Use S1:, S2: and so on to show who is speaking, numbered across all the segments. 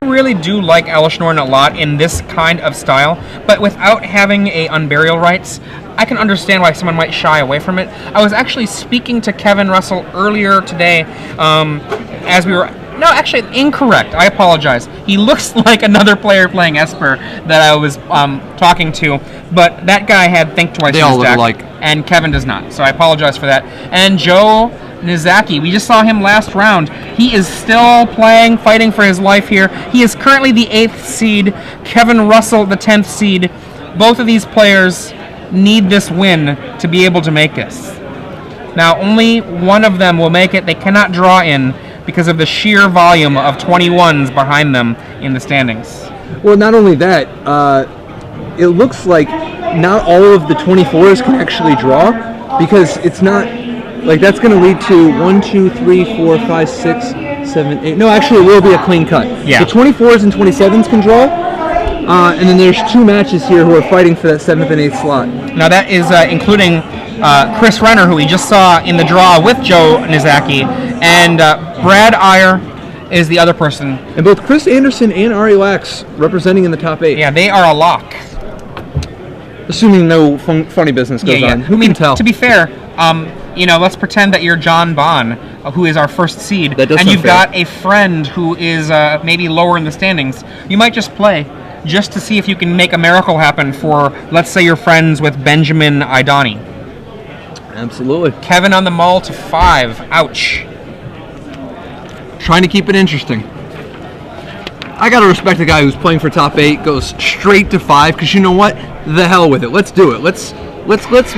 S1: really do like Elishnorn a lot in this kind of style, but without having a Unburial Rites, I can understand why someone might shy away from it. I was actually speaking to Kevin Russell earlier today as we were... No, actually, incorrect. I apologize. He looks like another player playing Esper that I was talking to, but that guy had Think Twice in his deck, alike. And Kevin does not, so I apologize for that. And Joe Knizacky, we just saw him last round. He is still playing, fighting for his life here. He is currently the 8th seed, Kevin Russell the 10th seed. Both of these players need this win to be able to make this. Now, only one of them will make it. They cannot draw in because of the sheer volume of 21s behind them in the standings.
S2: Well, not only that, it looks like not all of the 24s can actually draw, because it's not, like, that's going to lead to 1, 2, 3, 4, 5, 6, 7, 8. No, actually, it will be a clean cut.
S1: Yeah.
S2: The 24s and 27s can draw, and then there's 2 matches here who are fighting for that 7th and 8th slot.
S1: Now, that is including Chris Renner, who we just saw in the draw with Joe Knizacky, and Brad Iyer is the other person.
S2: And both Chris Anderson and Ari Lax representing in the top 8.
S1: Yeah, they are a lock.
S2: Assuming no funny business goes on. Who can tell?
S1: To be fair, let's pretend that you're John Bond, who is our first seed, and you've got a friend who is maybe lower in the standings. You might just play, just to see if you can make a miracle happen for, let's say, you're friends with Benjamin Idani.
S2: Absolutely.
S1: Kevin on the mull to 5. Ouch.
S2: Trying to keep it interesting. I gotta respect the guy who's playing for top 8, goes straight to 5, because you know what? The hell with it. Let's do it. Let's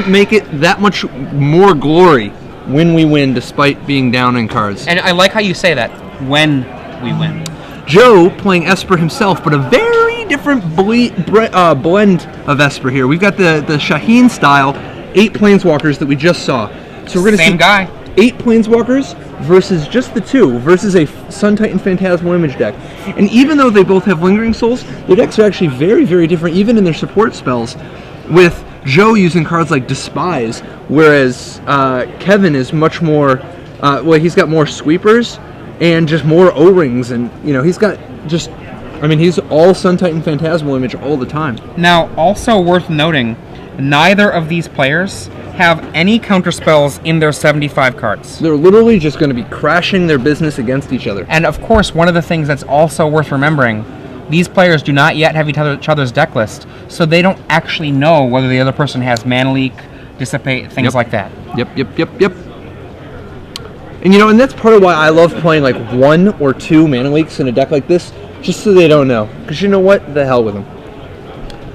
S2: make it that much more glory when we win, despite being down in cards.
S1: And I like how you say that, when we win.
S2: Joe playing Esper himself, but a very different blend of Esper here. We've got the Shaheen style 8 Planeswalkers that we just saw. So we're gonna see
S1: same guy.
S2: 8 Planeswalkers versus just the 2, versus a Sun Titan Phantasmal Image deck. And even though they both have Lingering Souls, their decks are actually very, very different, even in their support spells, with Joe using cards like Despise, whereas Kevin is much more, he's got more sweepers and just more O-rings, and he's got just, he's all Sun Titan Phantasmal Image all the time.
S1: Now, also worth noting, neither of these players have any counterspells in their 75 cards.
S2: They're literally just going to be crashing their business against each other.
S1: And of course, one of the things that's also worth remembering, these players do not yet have each other's deck list, so they don't actually know whether the other person has Mana Leak, Dissipate, things like that.
S2: Yep. And that's part of why I love playing like 1 or 2 Mana Leaks in a deck like this, just so they don't know. Because you know what? The hell with them.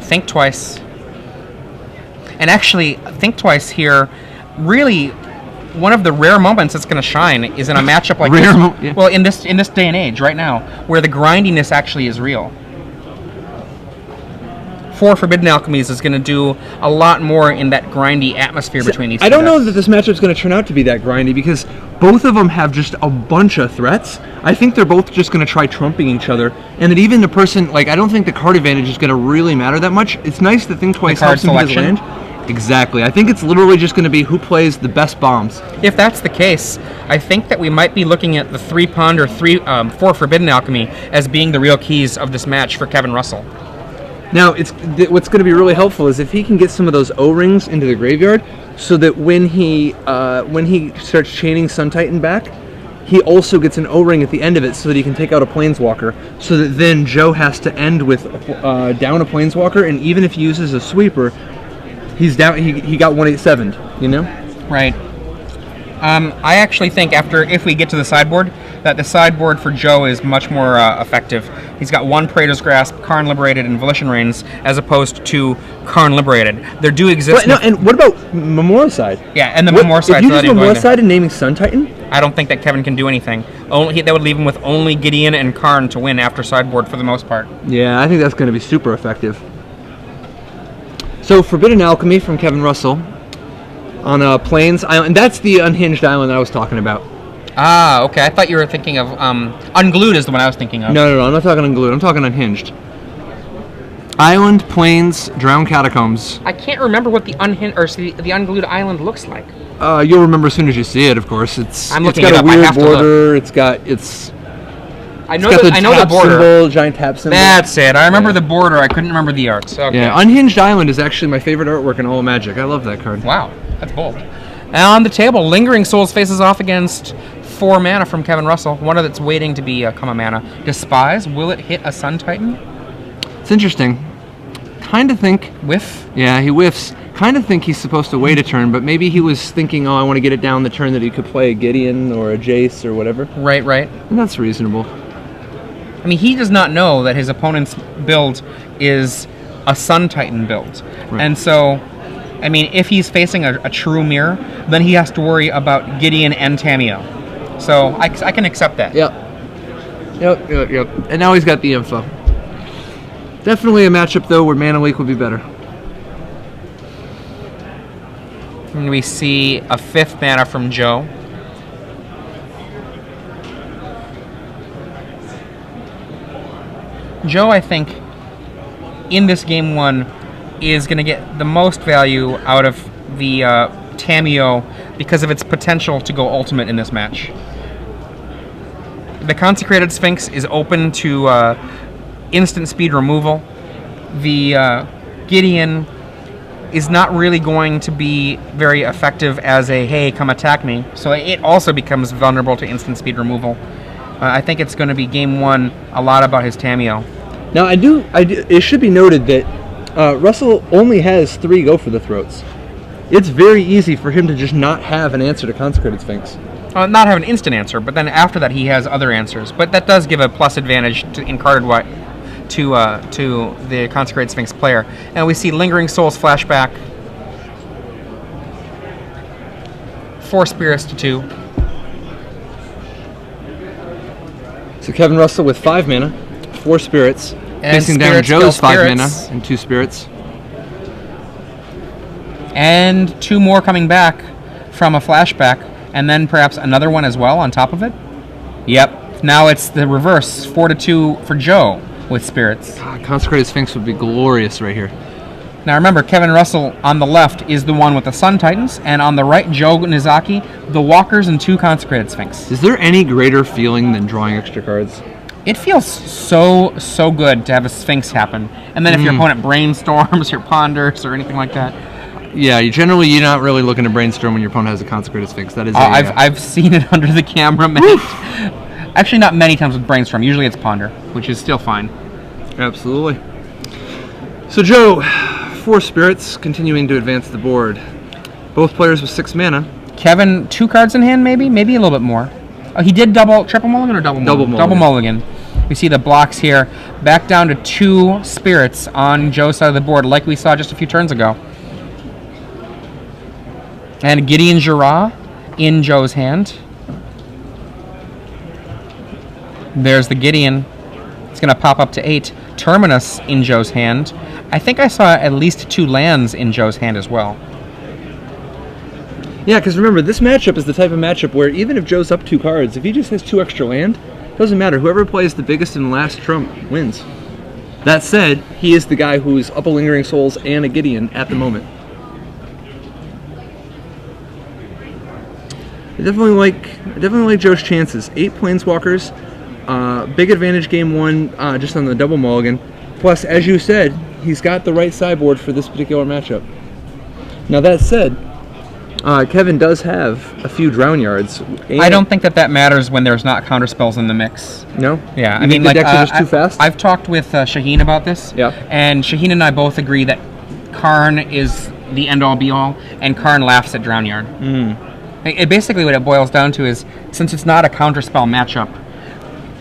S1: Think twice. And actually, Think Twice here, really, one of the rare moments that's going to shine is in a matchup like this. Well, in this day and age, right now, where the grindiness actually is real. 4 Forbidden Alchemies is going to do a lot more in that grindy atmosphere between these two.
S2: I don't know that this matchup's going to turn out to be that grindy, because both of them have just a bunch of threats. I think they're both just going to try trumping each other, and that even the person, I don't think the card advantage is going to really matter that much. It's nice to Think Twice helps him with his land. Exactly. I think it's literally just going to be who plays the best bombs.
S1: If that's the case, I think that we might be looking at the 3 Pond or 4 Forbidden Alchemy as being the real keys of this match for Kevin Russell.
S2: Now, what's going to be really helpful is if he can get some of those O-rings into the graveyard, so that when he starts chaining Sun Titan back, he also gets an O-ring at the end of it, so that he can take out a Planeswalker. So that then Joe has to end with down a Planeswalker, and even if he uses a sweeper, he's down. He got 187.
S1: Right. I actually think if we get to the sideboard, that the sideboard for Joe is much more effective. He's got 1 Praetor's Grasp, Karn Liberated, and Volition Reigns, as opposed to Karn Liberated. There do exist...
S2: and what about Memoricide?
S1: Yeah, and the Memoricide...
S2: If you use Memoricide and naming Sun Titan?
S1: I don't think that Kevin can do anything. That would leave him with only Gideon and Karn to win after sideboard for the most part.
S2: Yeah, I think that's going to be super effective. So, Forbidden Alchemy from Kevin Russell on Plains Island. And that's the unhinged island I was talking about.
S1: Ah, okay. I thought you were thinking of... Unglued is the one I was thinking of.
S2: No, I'm not talking Unglued. I'm talking Unhinged. Island, Plains, Drowned Catacombs.
S1: I can't remember what the Unglued island looks like.
S2: You'll remember as soon as you see it, of course. It's got a weird border. It's got...
S1: I know
S2: It's got
S1: I know the
S2: tap
S1: border.
S2: symbol, giant tap symbol.
S1: That's it. I remember the border. I couldn't remember the art. So, okay.
S2: Yeah, Unhinged Island is actually my favorite artwork in all of Magic. I love that card.
S1: Wow, that's bold. And on the table, Lingering Souls faces off against 4 mana from Kevin Russell. One of that's waiting to become a mana. Despise. Will it hit a Sun Titan?
S2: It's interesting. Kind of think...
S1: Whiff?
S2: Yeah, he whiffs. Kind of think he's supposed to wait a turn, but maybe he was thinking, oh, I want to get it down the turn that he could play a Gideon or a Jace or whatever.
S1: Right.
S2: And that's reasonable.
S1: I mean, he does not know that his opponent's build is a Sun Titan build.
S2: Right.
S1: And so, I mean, if he's facing a true mirror, then he has to worry about Gideon and Tamiyo. So I can accept that.
S2: Yep. And now he's got the info. Definitely a matchup, though, where Mana Leak would be better.
S1: And we see a 5th mana from Joe. Joe, I think, in this game 1, is going to get the most value out of the Tamiyo because of its potential to go ultimate in this match. The Consecrated Sphinx is open to instant speed removal. The Gideon is not really going to be very effective as a, hey, come attack me. So it also becomes vulnerable to instant speed removal. I think it's going to be game 1 a lot about his Tamiyo.
S2: Now, it should be noted that Russell only has 3 Go for the Throats. It's very easy for him to just not have an answer to Consecrated Sphinx.
S1: Not have an instant answer, but then after that he has other answers. But that does give a plus advantage in carded white to the Consecrated Sphinx player. And we see Lingering Souls flashback. 4 spirits to 2.
S2: So Kevin Russell with 5 mana, 4 spirits,
S1: And
S2: facing down
S1: spirits
S2: Joe's
S1: kill
S2: 5 mana
S1: spirits.
S2: and 2 spirits.
S1: And 2 more coming back from a flashback, and then perhaps another one as well on top of it. Yep. Now it's the reverse, 4 to 2 for Joe with spirits.
S2: God, Consecrated Sphinx would be glorious right here.
S1: Now remember, Kevin Russell on the left is the one with the Sun Titans, and on the right, Joe Knizacky, the Walkers and 2 Consecrated Sphinx.
S2: Is there any greater feeling than drawing extra cards?
S1: It feels so good to have a Sphinx happen. And then if your opponent brainstorms or ponders or anything like that.
S2: Yeah, you're not really looking to brainstorm when your opponent has a Consecrated Sphinx. That is.
S1: I've seen it under the camera many. Actually, not many times with brainstorm. Usually it's ponder, which is still fine.
S2: Absolutely. So Joe, 4 spirits, continuing to advance the board. Both players with 6 mana.
S1: Kevin, 2 cards in hand, maybe a little bit more. Oh, he did triple mulligan or double mulligan? Double mulligan. We see the blocks here. Back down to 2 spirits on Joe's side of the board, like we saw just a few turns ago. And Gideon Jura in Joe's hand. There's the Gideon. It's going to pop up to 8. Terminus in Joe's hand. I think I saw at least 2 lands in Joe's hand as well.
S2: Yeah, because remember, this matchup is the type of matchup where even if Joe's up 2 cards, if he just has 2 extra land, doesn't matter. Whoever plays the biggest and last trump wins. That said, he is the guy who's up a Lingering Souls and a Gideon at the moment. I definitely like Joe's chances. 8 Planeswalkers, big advantage game 1 just on the double mulligan. Plus, as you said, he's got the right sideboard for this particular matchup. Now that said, Kevin does have a few Drown Yards.
S1: I don't think that matters when there's not counterspells in the mix.
S2: No?
S1: Yeah,
S2: I mean, the decks are just too fast?
S1: I've talked with Shaheen about this.
S2: Yeah.
S1: And Shaheen and I both agree that Karn is the end-all, be-all, and Karn laughs at Drown Yard. Basically what it boils down to is, since it's not a counterspell matchup,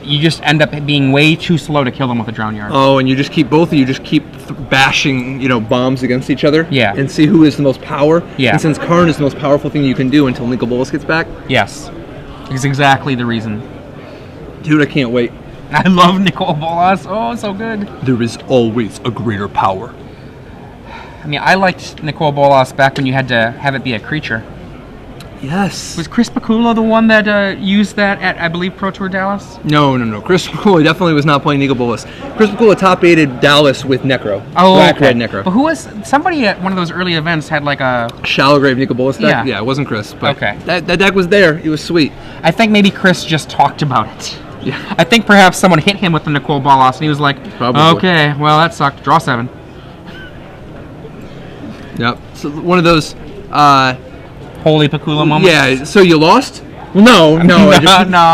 S1: you just end up being way too slow to kill them with a Drown Yard.
S2: Oh, and you just keep bashing, bombs against each other.
S1: Yeah.
S2: And see who has the most power.
S1: Yeah.
S2: And since Karn is the most powerful thing you can do until Nicol Bolas gets back.
S1: Yes. It's exactly the reason.
S2: Dude, I can't wait.
S1: I love Nicol Bolas. Oh, so good.
S2: There is always a greater power.
S1: I mean, I liked Nicol Bolas back when you had to have it be a creature.
S2: Yes.
S1: Was Chris Pakula the one that used that at, I believe, Pro Tour Dallas?
S2: No. Chris Pakula definitely was not playing Nicol Bolas. Chris Pakula top-aided Dallas with Necro.
S1: Oh,
S2: Black
S1: okay.
S2: Red Necro.
S1: But who was... Somebody at one of those early events had like a...
S2: Shallow Grave Nicol Bolas deck?
S1: Yeah.
S2: Yeah, it wasn't Chris. But
S1: okay.
S2: That deck was there. It was sweet.
S1: I think maybe Chris just talked about it.
S2: Yeah.
S1: I think perhaps someone hit him with the Nicole Bolas, and he was like,
S2: Probably.
S1: okay, well, that sucked. Draw 7.
S2: Yep. So one of those.
S1: Holy Pakula moments.
S2: Yeah. So you lost? Well, no.
S1: No.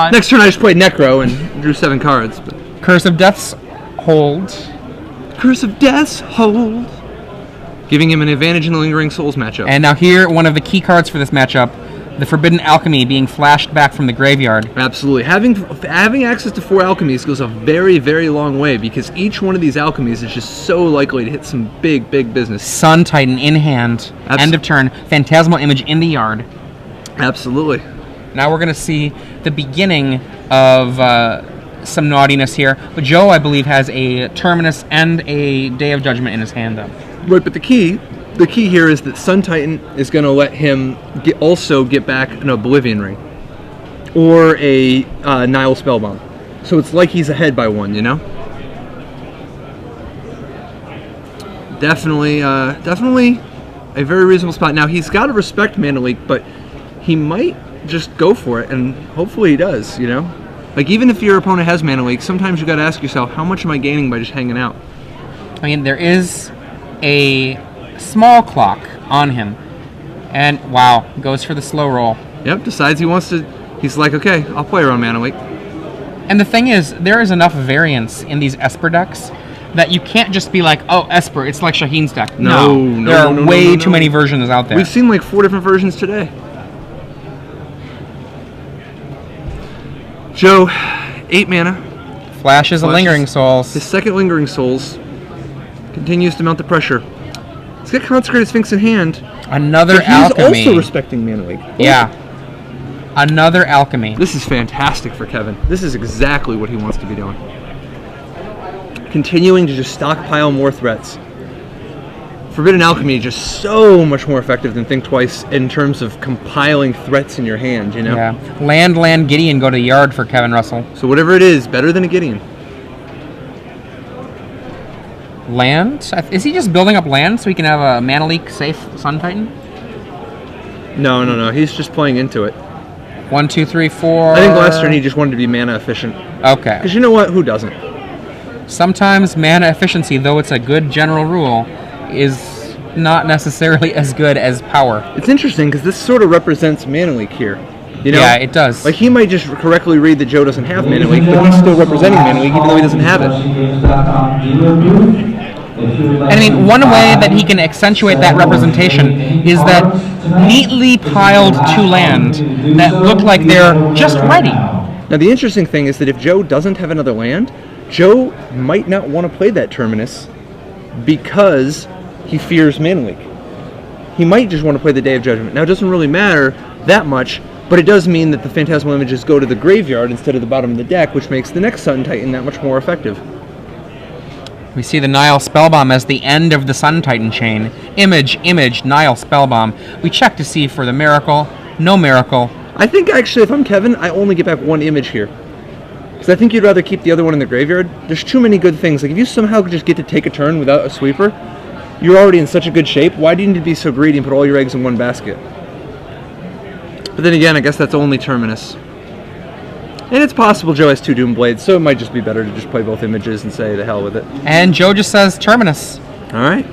S2: Next turn I just played Necro and drew 7 cards. But.
S1: Curse of Death's hold.
S2: Curse of Death's hold. Giving him an advantage in the Lingering Souls matchup.
S1: And now here, one of the key cards for this matchup, the Forbidden Alchemy being flashed back from the graveyard.
S2: Absolutely. Having access to 4 alchemies goes a very, very long way because each one of these alchemies is just so likely to hit some big, big business.
S1: Sun Titan in hand, end of turn, Phantasmal Image in the yard.
S2: Absolutely.
S1: Now we're going to see the beginning of some naughtiness here. But Joe, I believe, has a Terminus and a Day of Judgment in his hand, though.
S2: Right, but the key here is that Sun Titan is going to let him also get back an Oblivion Ring or a Nile Spellbomb. So it's like he's ahead by 1, you know? Definitely a very reasonable spot. Now, he's got to respect Mana Leak, but he might just go for it, and hopefully he does, you know? Like, even if your opponent has Mana Leak, sometimes you got to ask yourself, how much am I gaining by just hanging out?
S1: I mean, there is a small clock on him, and wow, goes for the slow roll.
S2: Yep, decides he wants to. He's like, okay, I'll play around Mana Leak.
S1: And the thing is, there is enough variance in these Esper decks that you can't just be like, oh, Esper, it's like Shaheen's deck.
S2: No,
S1: there are way too many versions out there.
S2: We've seen like 4 different versions today. Joe, 8 mana.
S1: Flashes a Lingering Souls.
S2: His second Lingering Souls continues to mount the pressure. He's got Consecrated Sphinx in hand.
S1: Another
S2: but
S1: Alchemy.
S2: He's also respecting Mana Leak.
S1: Yeah. Another Alchemy.
S2: This is fantastic for Kevin. This is exactly what he wants to be doing. Continuing to just stockpile more threats. Forbidden Alchemy is just so much more effective than Think Twice in terms of compiling threats in your hand, you know?
S1: Yeah. Land, Gideon go to the yard for Kevin Russell.
S2: So whatever it is, better than a Gideon.
S1: Land? Is he just building up land so he can have a Mana Leak safe Sun Titan?
S2: No. He's just playing into it.
S1: 1, 2, 3, 4.
S2: I think last turn he just wanted to be mana efficient.
S1: Okay.
S2: Because you know what? Who doesn't?
S1: Sometimes mana efficiency, though it's a good general rule, is not necessarily as good as power.
S2: It's interesting because this sort of represents Mana Leak here. You know?
S1: Yeah, it does.
S2: Like, he might just correctly read that Joe doesn't have Mana Leak, but he's still representing Mana Leak even though he doesn't have it.
S1: And I mean, one way that he can accentuate that representation is that neatly piled 2 land that look like they're just ready.
S2: Now, the interesting thing is that if Joe doesn't have another land, Joe might not want to play that Terminus because he fears Mana Leak. He might just want to play the Day of Judgment. Now, it doesn't really matter that much, but it does mean that the Phantasmal Images go to the graveyard instead of the bottom of the deck, which makes the next Sun Titan that much more effective.
S1: We see the Nile Spellbomb as the end of the Sun Titan chain. Image, Nile Spellbomb. We check to see for the miracle. No miracle.
S2: I think, actually, if I'm Kevin, I only get back 1 image here. Because I think you'd rather keep the other one in the graveyard. There's too many good things. Like, if you somehow just get to take a turn without a sweeper, you're already in such a good shape. Why do you need to be so greedy and put all your eggs in one basket? But then again, I guess that's only Terminus. And it's possible Joe has 2 Doomblades, so it might just be better to just play both images and say the hell with it.
S1: And Joe just says Terminus.
S2: All right.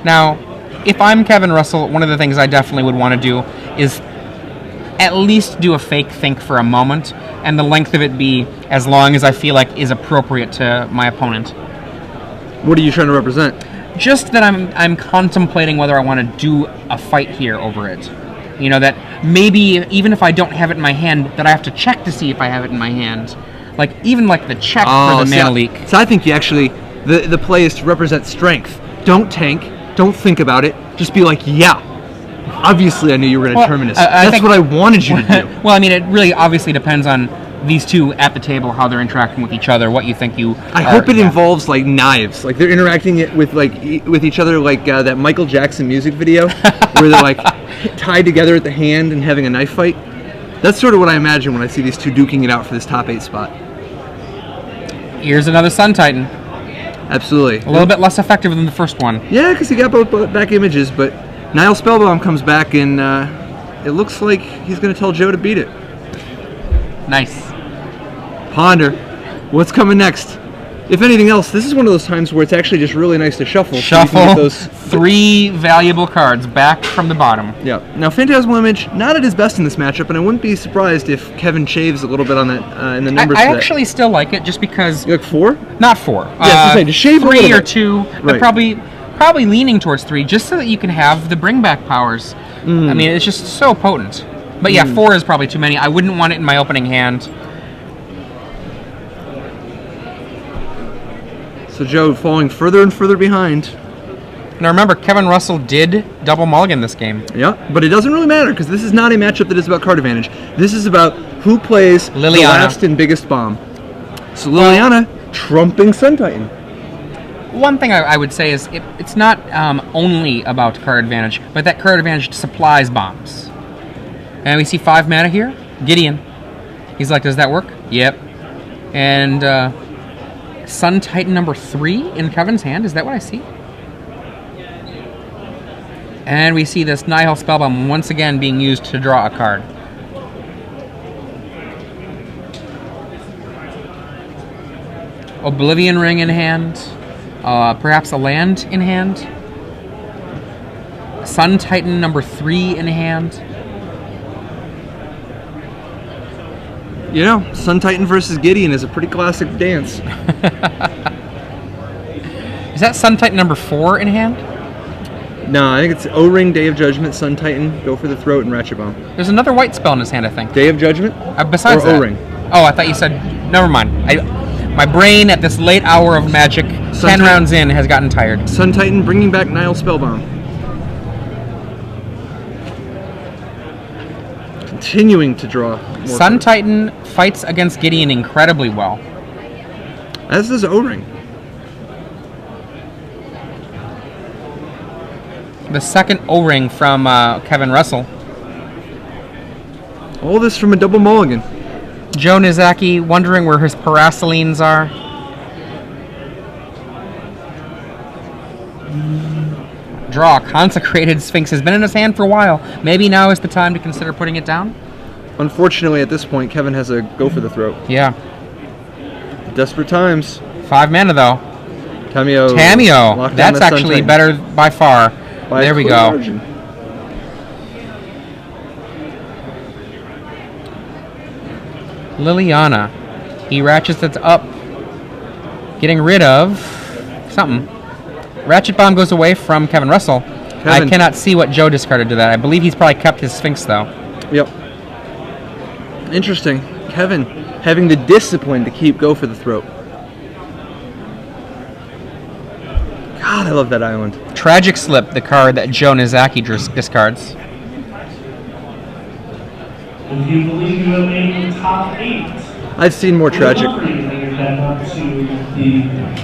S1: Now, if I'm Kevin Russell, one of the things I definitely would want to do is at least do a fake think for a moment, and the length of it be as long as I feel like is appropriate to my opponent.
S2: What are you trying to represent?
S1: Just that I'm contemplating whether I want to do a fight here over it. You know, that maybe even if I don't have it in my hand, that I have to check to see if I have it in my hand. Like, even like the check for the Mana Leak.
S2: So I think you actually, the play is to represent strength. Don't tank. Don't think about it. Just be like, yeah. Obviously, I knew you were going to Terminus. That's what I wanted you to do.
S1: Well, I mean, it really obviously depends on these two at the table, how they're interacting with each other, what you think you...
S2: I hope it involves, like, knives. Like, they're interacting it with, like, with each other, like that Michael Jackson music video, where they're, like, tied together at the hand and having a knife fight. That's sort of what I imagine when I see these two duking it out for this top 8 spot.
S1: Here's another Sun Titan.
S2: Absolutely.
S1: A little bit less effective than the first one.
S2: Yeah, because he got both back images, but Nile Spellbomb comes back, and it looks like he's going to tell Joe to beat it.
S1: Nice.
S2: Ponder. What's coming next? If anything else, this is one of those times where it's actually just really nice to shuffle.
S1: Shuffle
S2: so you can get those
S1: 3 valuable cards back from the bottom.
S2: Yeah. Now, Phantasmal Image, not at his best in this matchup, and I wouldn't be surprised if Kevin shaves a little bit on that in the numbers.
S1: I actually still like it just because.
S2: You like 4?
S1: Not 4.
S2: Yeah, to shave
S1: 3
S2: a little
S1: or
S2: bit.
S1: 2, but probably leaning towards 3, just so that you can have the bring back powers. I mean, it's just so potent. But yeah, 4 is probably too many. I wouldn't want it in my opening hand.
S2: So Joe falling further and further behind.
S1: Now remember, Kevin Russell did double mulligan this game.
S2: Yeah, but it doesn't really matter because this is not a matchup that is about card advantage. This is about who plays
S1: Liliana.
S2: the last and biggest bomb. So Liliana trumping Sun Titan.
S1: One thing I would say is it's not only about card advantage, but that card advantage supplies bombs. And we see 5 mana here. Gideon. He's like, does that work? Yep. And Sun Titan number 3 in Kevin's hand. Is that what I see? And we see this Nihil Spellbomb once again being used to draw a card. Oblivion Ring in hand. Perhaps a land in hand. Sun Titan number 3 in hand.
S2: You know, Sun Titan versus Gideon is a pretty classic dance.
S1: Is that Sun Titan number 4 in hand?
S2: No, I think it's O-Ring, Day of Judgment, Sun Titan, Go for the Throat, and Ratchet Bomb.
S1: There's another white spell in his hand, I think.
S2: Day of Judgment?
S1: Besides
S2: or
S1: that.
S2: O-Ring?
S1: Oh, I thought you said... Never mind. My brain at this late hour of Magic, 10 rounds in, has gotten tired.
S2: Sun Titan bringing back Nihil Spellbomb. Continuing to draw more
S1: Sun
S2: cards.
S1: Titan fights against Gideon incredibly well.
S2: As does O-Ring.
S1: The second O-Ring from Kevin Russell.
S2: All this from a double mulligan.
S1: Joe Knizacky wondering where his Paracelines are. Draw. Consecrated Sphinx has been in his hand for a while. Maybe now is the time to consider putting it down?
S2: Unfortunately, at this point, Kevin has a Go for the Throat.
S1: Yeah.
S2: Desperate times.
S1: 5 mana, though.
S2: Tamio.
S1: Tamio. That's actually better by far. There we go.
S2: Margin.
S1: Liliana. He ratchets it up. Getting rid of something. Ratchet Bomb goes away from Kevin Russell. I cannot see what Joe discarded to that. I believe he's probably kept his Sphinx, though.
S2: Yep. Interesting. Kevin having the discipline to keep Go for the Throat. God, I love that island.
S1: Tragic Slip, the card that Joe Knizacky discards.
S3: If you believe you have made the top 8,
S2: I've seen more tragic.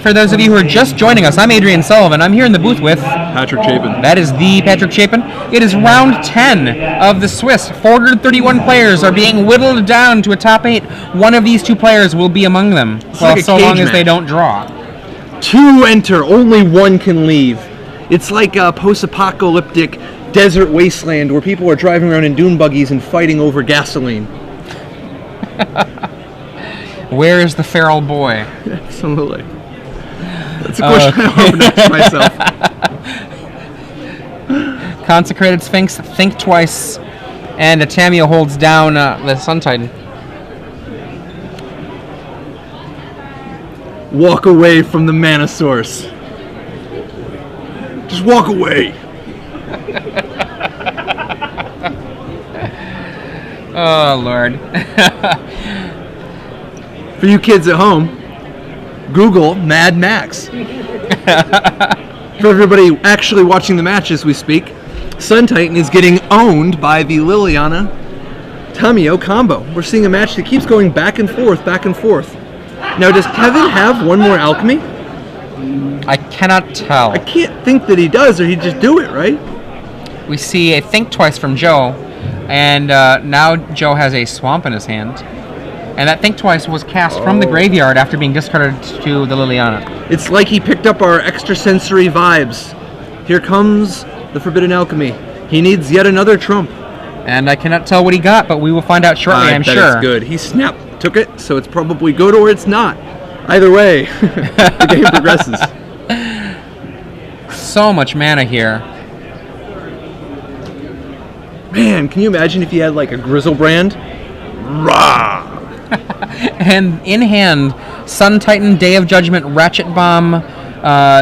S1: For those of you who are just joining us, I'm Adrian Sullivan. I'm here in the booth with
S2: Patrick Chapin.
S1: That is the Patrick Chapin. It is round 10 of the Swiss. 431 players are being whittled down to a top 8. One of these 2 players will be among them. Well,
S2: like a
S1: so
S2: cage
S1: long as
S2: match.
S1: they don't draw.
S2: 2 enter, only 1 can leave. It's like a post-apocalyptic desert wasteland where people are driving around in dune buggies and fighting over gasoline.
S1: Where is the feral boy?
S2: Absolutely. That's a question I often ask myself.
S1: Consecrated Sphinx, think twice, and Tamio holds down the Sun Titan.
S2: Walk away from the mana source. Just walk away.
S1: Oh, Lord.
S2: For you kids at home, Google Mad Max. For everybody actually watching the match as we speak, Sun Titan is getting owned by the Liliana Tamio combo. We're seeing a match that keeps going back and forth, back and forth. Now, does Kevin have one more alchemy?
S1: I cannot tell.
S2: I can't think that he does, or he'd just do it, right?
S1: We see a think twice from Joe, and now Joe has a swamp in his hand. And that think twice was cast from the graveyard after being discarded to the Liliana.
S2: It's like he picked up our extrasensory vibes. Here comes the Forbidden Alchemy. He needs yet another trump.
S1: And I cannot tell what he got, but we will find out shortly, I'm
S2: bet
S1: sure.
S2: It's good. He snapped took it, so it's probably good or it's not. Either way, the game progresses.
S1: So much mana here.
S2: Man, can you imagine if you had like a Grizzlebrand? Rah!
S1: And in hand, Sun Titan, Day of Judgment, Ratchet Bomb,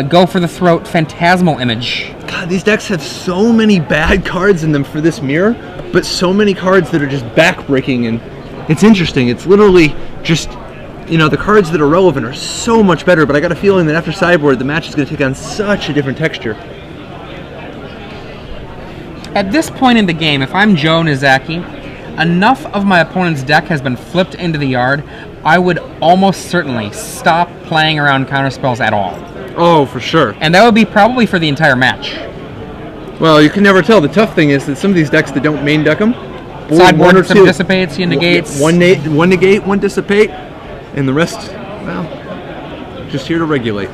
S1: Go for the Throat, Phantasmal Image.
S2: God, these decks have so many bad cards in them for this mirror, but so many cards that are just backbreaking, and it's interesting. It's literally just, the cards that are relevant are so much better, but I got a feeling that after sideboard, the match is going to take on such a different texture.
S1: At this point in the game, if I'm Joe Knizacky, enough of my opponent's deck has been flipped into the yard, I would almost certainly stop playing around counterspells at all.
S2: Oh, for sure.
S1: And that would be probably for the entire match.
S2: Well, you can never tell. The tough thing is that some of these decks that don't main deck them,
S1: sideboard some dissipates, he negates.
S2: One negate, one dissipate, and the rest, well, just here to regulate.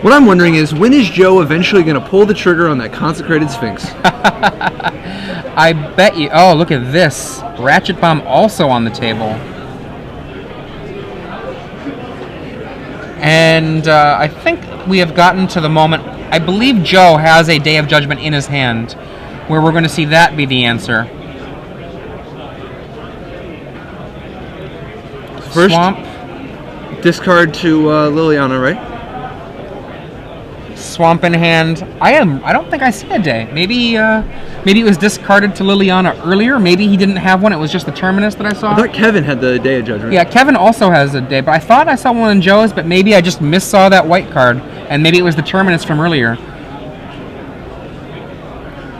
S2: What I'm wondering is, when is Joe eventually going to pull the trigger on that Consecrated Sphinx?
S1: I bet you... Oh, look at this. Ratchet Bomb also on the table. And I think we have gotten to the moment... I believe Joe has a Day of Judgment in his hand, where we're going to see that be the answer.
S2: First,
S1: Swamp.
S2: Discard to Liliana, right?
S1: Swamp in hand. I don't think I see a day. Maybe it was discarded to Liliana earlier. Maybe he didn't have one. It was just the Terminus that I saw.
S2: I thought Kevin had the Day of Judgment.
S1: Yeah, Kevin also has a day, but I thought I saw one in Joe's, but maybe I just missaw that white card, and maybe it was the Terminus from earlier.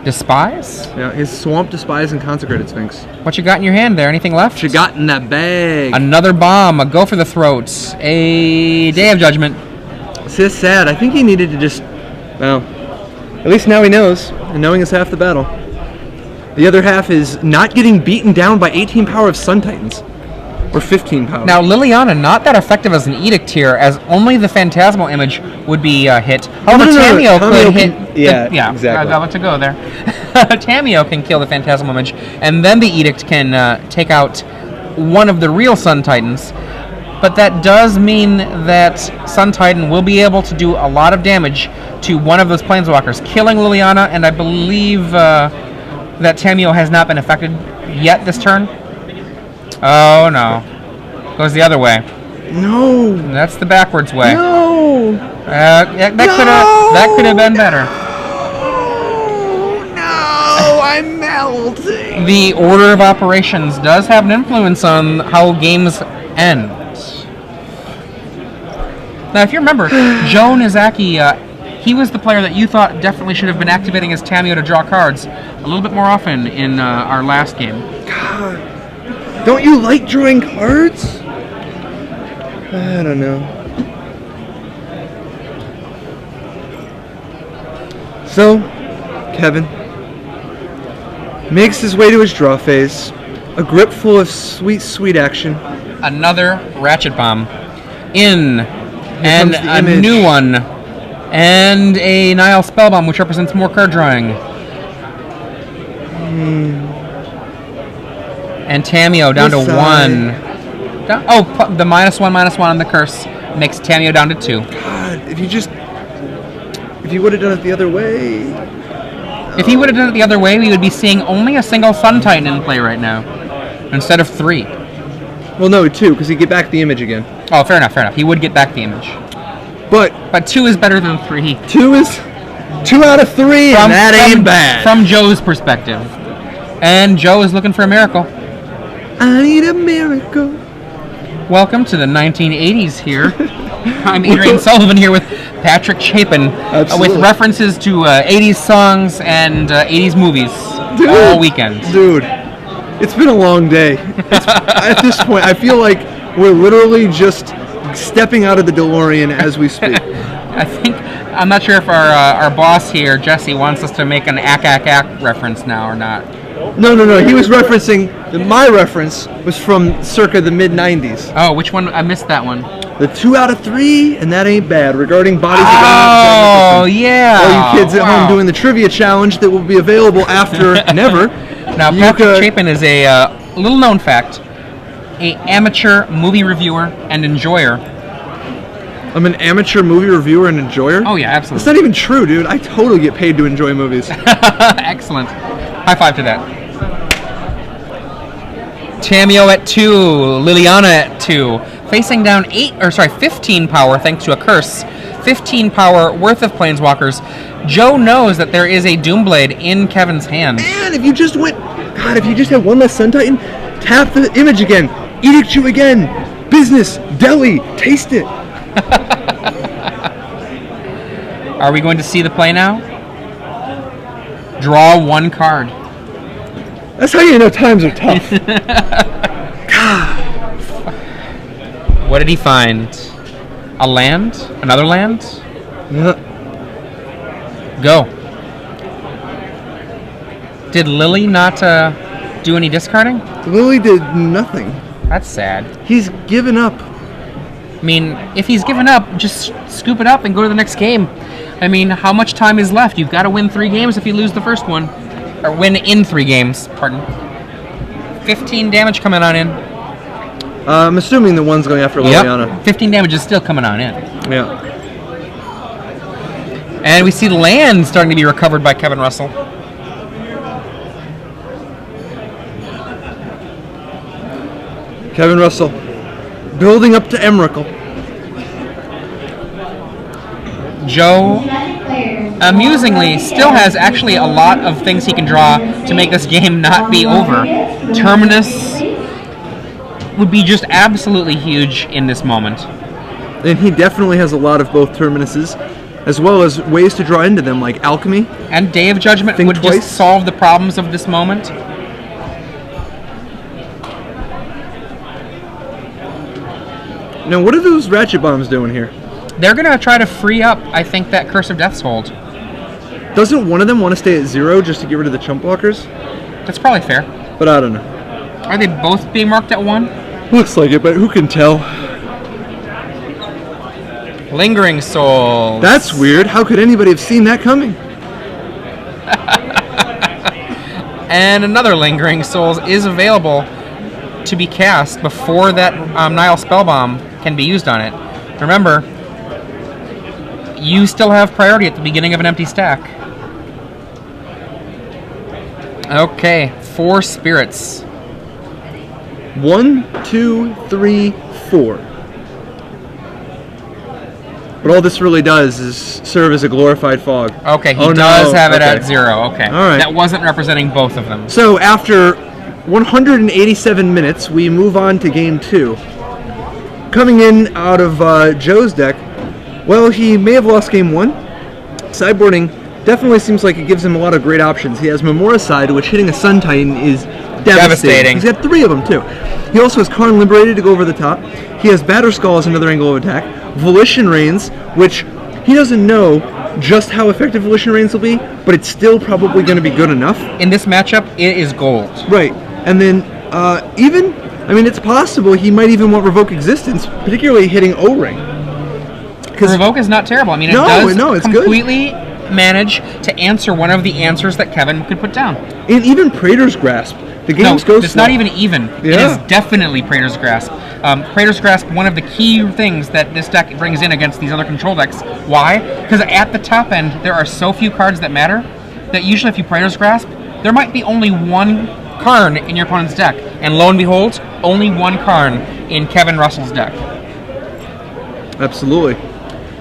S1: Despise?
S2: Yeah, his Swamp, Despise, and Consecrated Sphinx.
S1: What you got in your hand there? Anything left?
S2: What you got in that bag?
S1: Another bomb, a Go for the Throat, a Day of Judgment.
S2: It's just sad. I think he needed to just, well, at least now he knows, and knowing is half the battle. The other half is not getting beaten down by 18 power of Sun Titans, or 15 power.
S1: Now, Liliana, not that effective as an Edict here, as only the Phantasmal Image would be hit. However, Tameo could hit...
S2: Yeah, exactly.
S1: I got to go there. Tameo can kill the Phantasmal Image, and then the Edict can take out one of the real Sun Titans. But that does mean that Sun Titan will be able to do a lot of damage to one of those Planeswalkers, killing Liliana, and I believe that Tameo has not been affected yet this turn. Oh, no. Goes the other way.
S2: No.
S1: That's the backwards way.
S2: No.
S1: That could have been better.
S2: No, I'm melting.
S1: The order of operations does have an influence on how games end. Now, if you remember, Joe Knizacky, he was the player that you thought definitely should have been activating his Tameo to draw cards a little bit more often in our last game.
S2: God. Don't you like drawing cards? I don't know. So, Kevin makes his way to his draw phase, a grip full of sweet, sweet action.
S1: Another Ratchet Bomb. In, and a
S2: image.
S1: new one. And a Nile Spellbomb, which represents more card drawing. And Tameo down to 1. The -1/-1 on the curse makes Tameo down to 2.
S2: God, if you would have done it the other way.
S1: If he would have done it the other way, we would be seeing only a single Sun Titan in play right now, instead of 3.
S2: Well, no, 2, because he'd get back the image again.
S1: Oh, fair enough. He would get back the image.
S2: But
S1: 2 is better than 3.
S2: 2 is 2 out of 3, and that ain't bad.
S1: From Joe's perspective. And Joe is looking for a miracle.
S2: I need a miracle.
S1: Welcome to the 1980s here. I'm Adrian Sullivan here with Patrick Chapin, with references to 80s songs and 80s movies all weekend.
S2: Dude, it's been a long day. At this point, I feel like we're literally just stepping out of the DeLorean as we speak.
S1: I'm not sure if our boss here, Jesse, wants us to make an ack reference now or not.
S2: No. He was referencing, my reference was from circa the mid-90s.
S1: Oh, which one? I missed that one.
S2: The 2 out of 3, and that ain't bad, regarding Bodies of
S1: God. Oh, yeah.
S2: All you kids at home doing the trivia challenge that will be available after never.
S1: Now, Patrick Chapin is a little-known fact. a amateur movie reviewer and enjoyer.
S2: I'm an amateur movie reviewer and enjoyer?
S1: Oh, yeah,
S2: That's
S1: absolutely.
S2: not even true, dude. I totally get paid to enjoy movies.
S1: Excellent. High five to that. Tamio at 2, Liliana at 2, facing down 15 power thanks to a curse. 15 power worth of Planeswalkers. Joe knows that there is a Doomblade in Kevin's hand.
S2: And if you just had one less Sun Titan, tap the image again, edict you again, business, deli, taste it.
S1: Are we going to see the play now? Draw 1 card.
S2: That's how you know times are tough.
S1: What did he find? A land? Another land?
S2: Yeah.
S1: Go. Did Lily not do any discarding?
S2: Lily did nothing.
S1: That's sad.
S2: He's given up.
S1: I mean, if he's given up, just scoop it up and go to the next game. I mean, how much time is left? You've got to win 3 games if you lose the first one. Or win in 3 games, pardon. 15 damage coming on in.
S2: I'm assuming the one's going after Liliana.
S1: Yep. 15 damage is still coming on in.
S2: Yeah.
S1: And we see land starting to be recovered by Kevin Russell.
S2: Kevin Russell, building up to Emrakul.
S1: Joe, amusingly, still has actually a lot of things he can draw to make this game not be over. Terminus would be just absolutely huge in this moment.
S2: And he definitely has a lot of both Terminuses, as well as ways to draw into them, like Alchemy.
S1: And Day of Judgment
S2: Think
S1: would
S2: twice.
S1: just solve the problems of this moment.
S2: Now, what are those Ratchet Bombs doing here?
S1: They're going to try to free up, I think, that Curse of Death's hold.
S2: Doesn't one of them want to stay at 0 just to get rid of the chump blockers?
S1: That's probably fair.
S2: But I don't know.
S1: Are they both being marked at 1?
S2: Looks like it, but who can tell?
S1: Lingering Souls.
S2: That's weird. How could anybody have seen that coming?
S1: And another Lingering Souls is available to be cast before that Nile Spellbomb can be used on it. Remember, you still have priority at the beginning of an empty stack. Okay, 4 spirits.
S2: 1, 2, 3, 4. But all this really does is serve as a glorified fog.
S1: Okay, he
S2: Oh,
S1: does
S2: no.
S1: have it
S2: Okay.
S1: at 0. Okay.
S2: All right.
S1: That wasn't representing both of them.
S2: So after 187 minutes, we move on to game 2. Coming in out of Joe's deck, well, he may have lost game 1. Sideboarding definitely seems like it gives him a lot of great options. He has Memoricide, which hitting a Sun Titan is devastating. He's got 3 of them, too. He also has Karn Liberated to go over the top. He has Batterskull as another angle of attack. Volition Reigns, which he doesn't know just how effective Volition Reigns will be, but it's still probably going to be good enough.
S1: In this matchup, it is gold.
S2: Right. And then it's possible he might even want Revoke Existence, particularly hitting O-Ring.
S1: Revoke is not terrible. I mean, it
S2: No,
S1: does
S2: no, it's good.
S1: completely manage to answer one of the answers that Kevin could put down.
S2: And even Praetor's Grasp. The games go
S1: it's
S2: slow.
S1: not even even. It
S2: Yeah.
S1: is definitely Praetor's Grasp. Praetor's Grasp, one of the key things that this deck brings in against these other control decks. Why? Because at the top end, there are so few cards that matter that usually if you Praetor's Grasp, there might be only 1 Karn in your opponent's deck. And lo and behold, only 1 Karn in Kevin Russell's deck.
S2: Absolutely.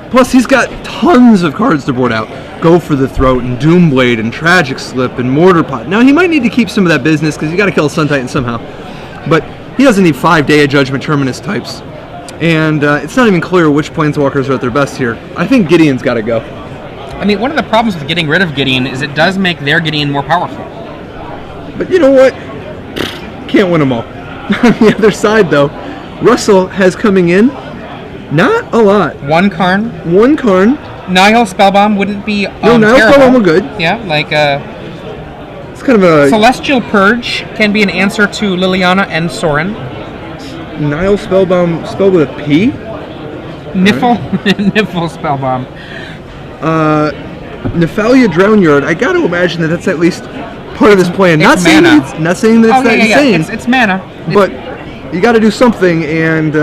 S2: Plus, he's got tons of cards to board out. Go for the Throat, and Doomblade, and Tragic Slip, and Mortar Pot. Now, he might need to keep some of that business, because you got to kill a Sun Titan somehow. But he doesn't need 5 Day of Judgment Terminus types. And it's not even clear which Planeswalkers are at their best here. I think Gideon's got to go.
S1: I mean, one of the problems with getting rid of Gideon is it does make their Gideon more powerful.
S2: But you know what? Can't win them all. On the other side, though, Russell has coming in not a lot.
S1: 1 Karn.
S2: 1 Karn.
S1: Nihil Spellbomb wouldn't be
S2: No, Nihil
S1: terrible.
S2: Spellbomb were good.
S1: Yeah, like
S2: It's kind of a
S1: Celestial Purge can be an answer to Liliana and Sorin.
S2: Nihil Spellbomb spelled with a P.
S1: Niffle, Niffle Spellbomb.
S2: Nephalia Drownyard. I got to imagine that that's at least part of his plan.
S1: It's mana.
S2: Not saying that it's that insane.
S1: It's mana.
S2: But You got to do something, and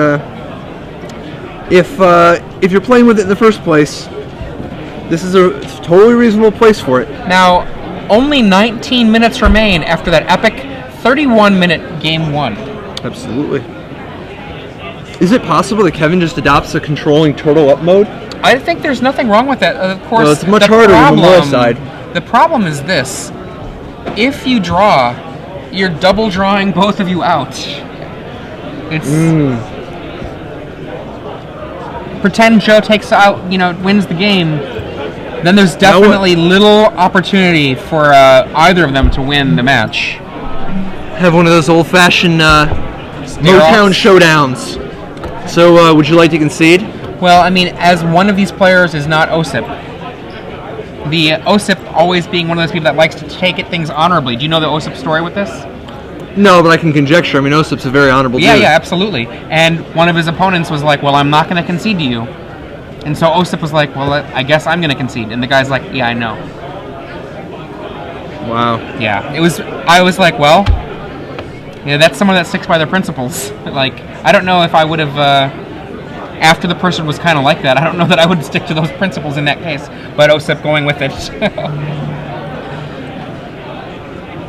S2: if you're playing with it in the first place, this is a totally reasonable place for it.
S1: Now, only 19 minutes remain after that epic 31-minute game 1.
S2: Absolutely. Is it possible that Kevin just adopts a controlling turtle up mode?
S1: I think there's nothing wrong with that. Of course,
S2: Well, it's much harder than the Moore side.
S1: The problem is this. If you draw, you're double drawing both of you out. It's... Pretend Joe takes out, wins the game, then there's definitely little opportunity for either of them to win the match.
S2: Have one of those old-fashioned Motown showdowns. So, would you like to concede?
S1: Well, I mean, as one of these players is not OSIP, the OSIP always being one of those people that likes to take things honorably. Do you know the OSIP story with this?
S2: No, but I can conjecture. I mean, OSIP's a very honorable dude.
S1: Yeah, absolutely. And one of his opponents was like, well, I'm not going to concede to you. And so OSIP was like, well, I guess I'm going to concede. And the guy's like, yeah, I know.
S2: Wow.
S1: Yeah, I was like, well, yeah, that's someone that sticks by their principles. Like, I don't know if I would have, after the person was kind of like that, I don't know that I would stick to those principles in that case. But OSIP going with it.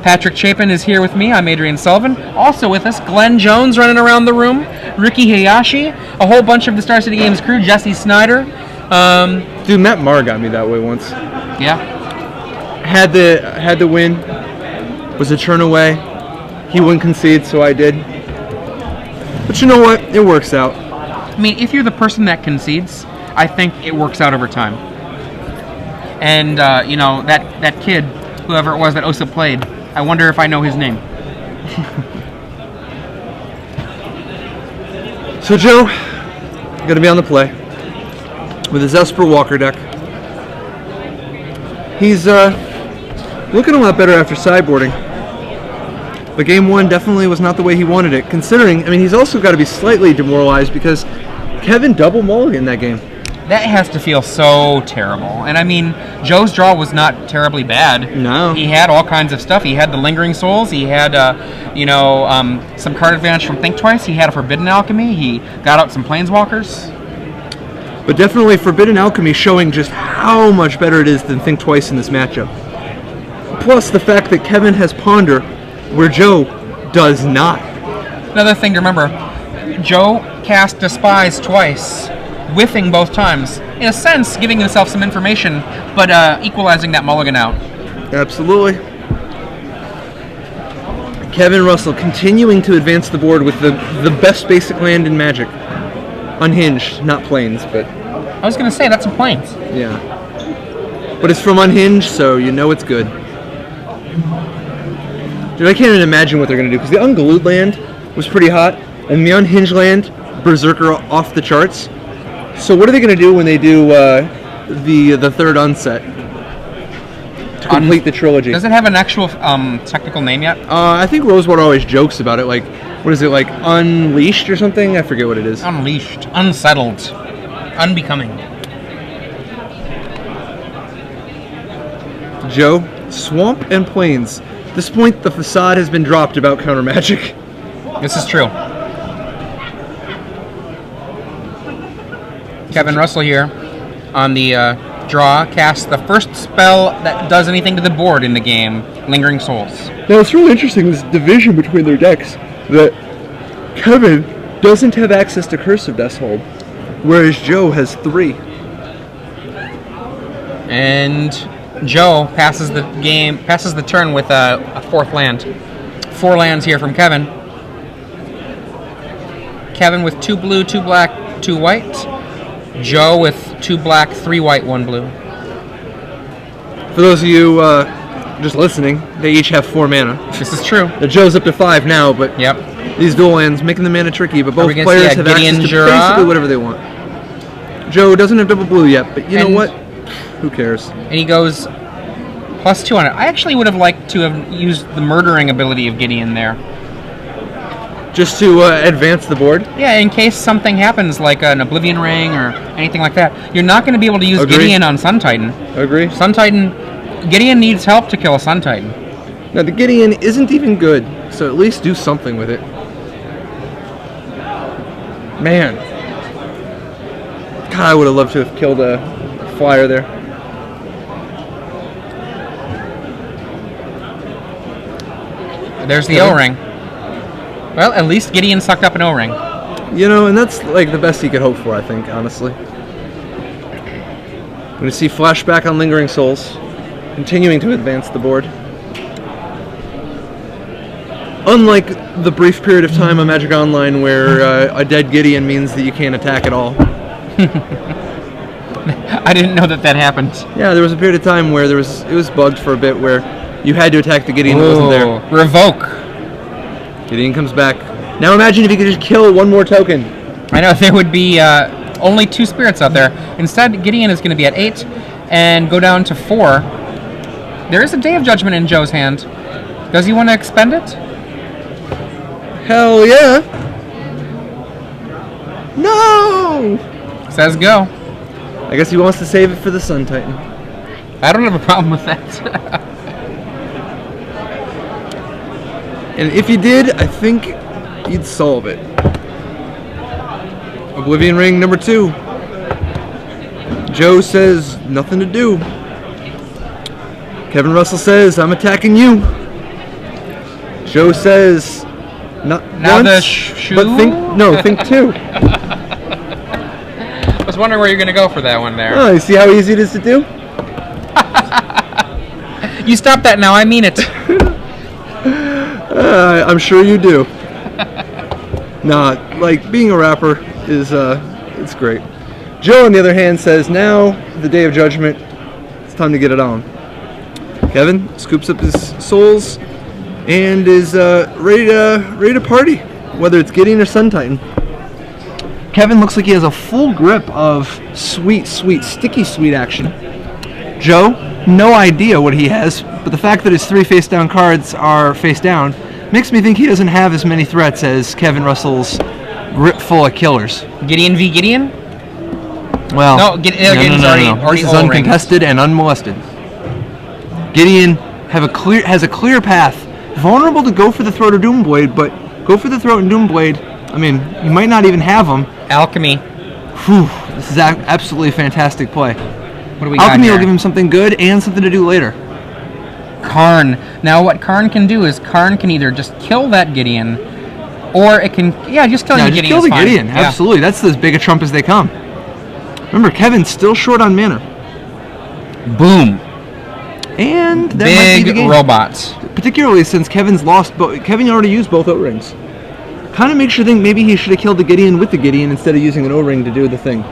S1: Patrick Chapin is here with me. I'm Adrian Sullivan. Also with us, Glenn Jones running around the room, Ricky Hayashi, a whole bunch of the Star City Games crew, Jesse Snyder.
S2: Dude, Matt Marr got me that way once.
S1: Yeah.
S2: Had the win. Was a turn away. He wouldn't concede, so I did. But you know what? It works out.
S1: I mean, if you're the person that concedes, I think it works out over time. And, that kid, whoever it was that OSIP played, I wonder if I know his name.
S2: So Joe, going to be on the play with his Esper Walker deck. He's looking a lot better after sideboarding. But game 1 definitely was not the way he wanted it, considering, I mean, he's also got to be slightly demoralized because Kevin double mulliganed that game.
S1: That has to feel so terrible. And I mean, Joe's draw was not terribly bad.
S2: No.
S1: He had all kinds of stuff. He had the Lingering Souls. He had, some card advantage from Think Twice. He had a Forbidden Alchemy. He got out some Planeswalkers.
S2: But definitely Forbidden Alchemy showing just how much better it is than Think Twice in this matchup. Plus the fact that Kevin has Ponder, where Joe does not.
S1: Another thing to remember, Joe cast Despise twice, whiffing both times. In a sense, giving himself some information, but equalizing that mulligan out.
S2: Absolutely. Kevin Russell continuing to advance the board with the best basic land in Magic. Unhinged, not Plains, but...
S1: I was going to say, that's some Plains.
S2: Yeah. But it's from Unhinged, so you know it's good. Dude, I can't even imagine what they're going to do, because the Unglued land was pretty hot, and the Unhinged land, Berserker off the charts. So what are they going to do when they do the third unset to complete the trilogy?
S1: Does it have an actual technical name yet?
S2: I think Rosewater always jokes about it, like, what is it, like Unleashed or something? I forget what it is.
S1: Unleashed, unsettled, unbecoming.
S2: Joe, Swamp and Plains. At this point, the facade has been dropped about counter magic.
S1: This is true. Kevin Russell here on the draw casts the first spell that does anything to the board in the game, Lingering Souls.
S2: Now it's really interesting, this division between their decks, that Kevin doesn't have access to Cursive Deathhold, whereas Joe has 3.
S1: And Joe passes the turn with a 4th land. 4 lands here from Kevin. Kevin with 2 blue, 2 black, 2 white. Joe with 2 black, 3 white, 1 blue.
S2: For those of you just listening, they each have 4 mana.
S1: This is true.
S2: The Joe's up to 5 now, but
S1: yep.
S2: These dual lands making the mana tricky, but both players have
S1: Gideon
S2: access to
S1: Jura?
S2: basically whatever they want. Joe doesn't have double blue yet, but you know what? Who cares?
S1: And he goes +2 on it. I actually would have liked to have used the murdering ability of Gideon there.
S2: Just to advance the board?
S1: Yeah, in case something happens, like an Oblivion Ring or anything like that. You're not going to be able to use Gideon on Sun Titan.
S2: Agree.
S1: Gideon needs help to kill a Sun Titan.
S2: Now, the Gideon isn't even good, so at least do something with it. Man. God, I would have loved to have killed a flyer there.
S1: There's the O-ring. Well, at least Gideon sucked up an O-ring.
S2: You know, and that's like the best he could hope for, I think, honestly. I'm going to see flashback on Lingering Souls, continuing to advance the board. Unlike the brief period of time on Magic Online where a dead Gideon means that you can't attack at all.
S1: I didn't know that happened.
S2: Yeah, there was a period of time where it was bugged for a bit where you had to attack the Gideon that wasn't there.
S1: Revoke.
S2: Gideon comes back. Now imagine if you could just kill one more token.
S1: I know, there would be only 2 spirits out there. Instead, Gideon is going to be at 8 and go down to 4. There is a Day of Judgment in Joe's hand. Does he want to expend it?
S2: Hell yeah. No!
S1: Says go.
S2: I guess he wants to save it for the Sun Titan.
S1: I don't have a problem with that.
S2: And if you did, I think you'd solve it. Oblivion Ring number 2. Joe says, nothing to do. Kevin Russell says, I'm attacking you. Joe says, not
S1: Now
S2: once,
S1: the shoe?
S2: but think 2.
S1: I was wondering where you're going to go for that one there.
S2: Oh, you see how easy it is to do?
S1: You stop that now, I mean it.
S2: I'm sure you do. Nah, like, being a rapper is, it's great. Joe, on the other hand, says, now, the Day of Judgment, it's time to get it on. Kevin scoops up his souls and is ready to party, whether it's Gideon or Sun Titan. Kevin looks like he has a full grip of sweet, sticky sweet action. Joe, no idea what he has, but the fact that his 3 face-down cards are face-down makes me think he doesn't have as many threats as Kevin Russell's grip full of killers.
S1: Gideon v. Gideon?
S2: Well,
S1: No, Gideon's already
S2: This is uncontested and unmolested. Gideon has a clear path, vulnerable to go for the throat or Doomblade, but go for the throat and Doomblade. I mean, you might not even have them.
S1: Alchemy.
S2: Whew, this is absolutely a fantastic play.
S1: What do we got
S2: Alchemy
S1: here?
S2: will give him something good and something to do later.
S1: Karn. Now what Karn can do is Karn can either just kill that Gideon, or it can, just kill the
S2: Just
S1: Gideon.
S2: kill the
S1: is fine.
S2: Gideon,
S1: Yeah.
S2: absolutely. That's as big a trump as they come. Remember, Kevin's still short on mana.
S1: Boom.
S2: And that might
S1: Big
S2: be the game.
S1: robots.
S2: Particularly since Kevin's lost, Kevin already used both O-rings. Kind of makes you think maybe he should have killed the Gideon with the Gideon instead of using an O-ring to do the thing.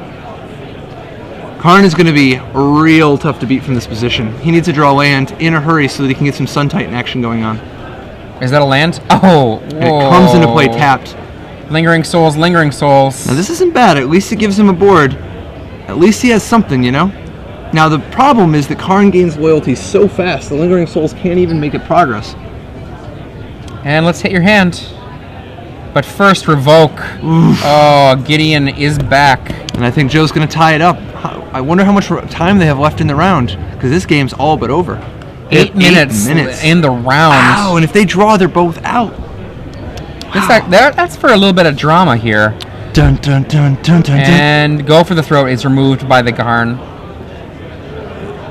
S2: Karn is going to be real tough to beat from this position. He needs to draw land in a hurry so that he can get some Sun Titan action going on.
S1: Is that a land? Oh,
S2: And it comes into play tapped.
S1: Lingering Souls, Lingering Souls.
S2: Now this isn't bad. At least it gives him a board. At least he has something, you know? Now the problem is that Karn gains loyalty so fast, the Lingering Souls can't even make it progress.
S1: And let's hit your hand. But first, revoke.
S2: Oof.
S1: Oh, Gideon is back.
S2: And I think Joe's going to tie it up. I wonder how much time they have left in the round, because this game's all but over. They have
S1: 8 minutes in the round.
S2: Wow, and if they draw, they're both out.
S1: That's for a little bit of drama here.
S2: Dun dun dun dun dun dun.
S1: And go for the throat is removed by the Karn.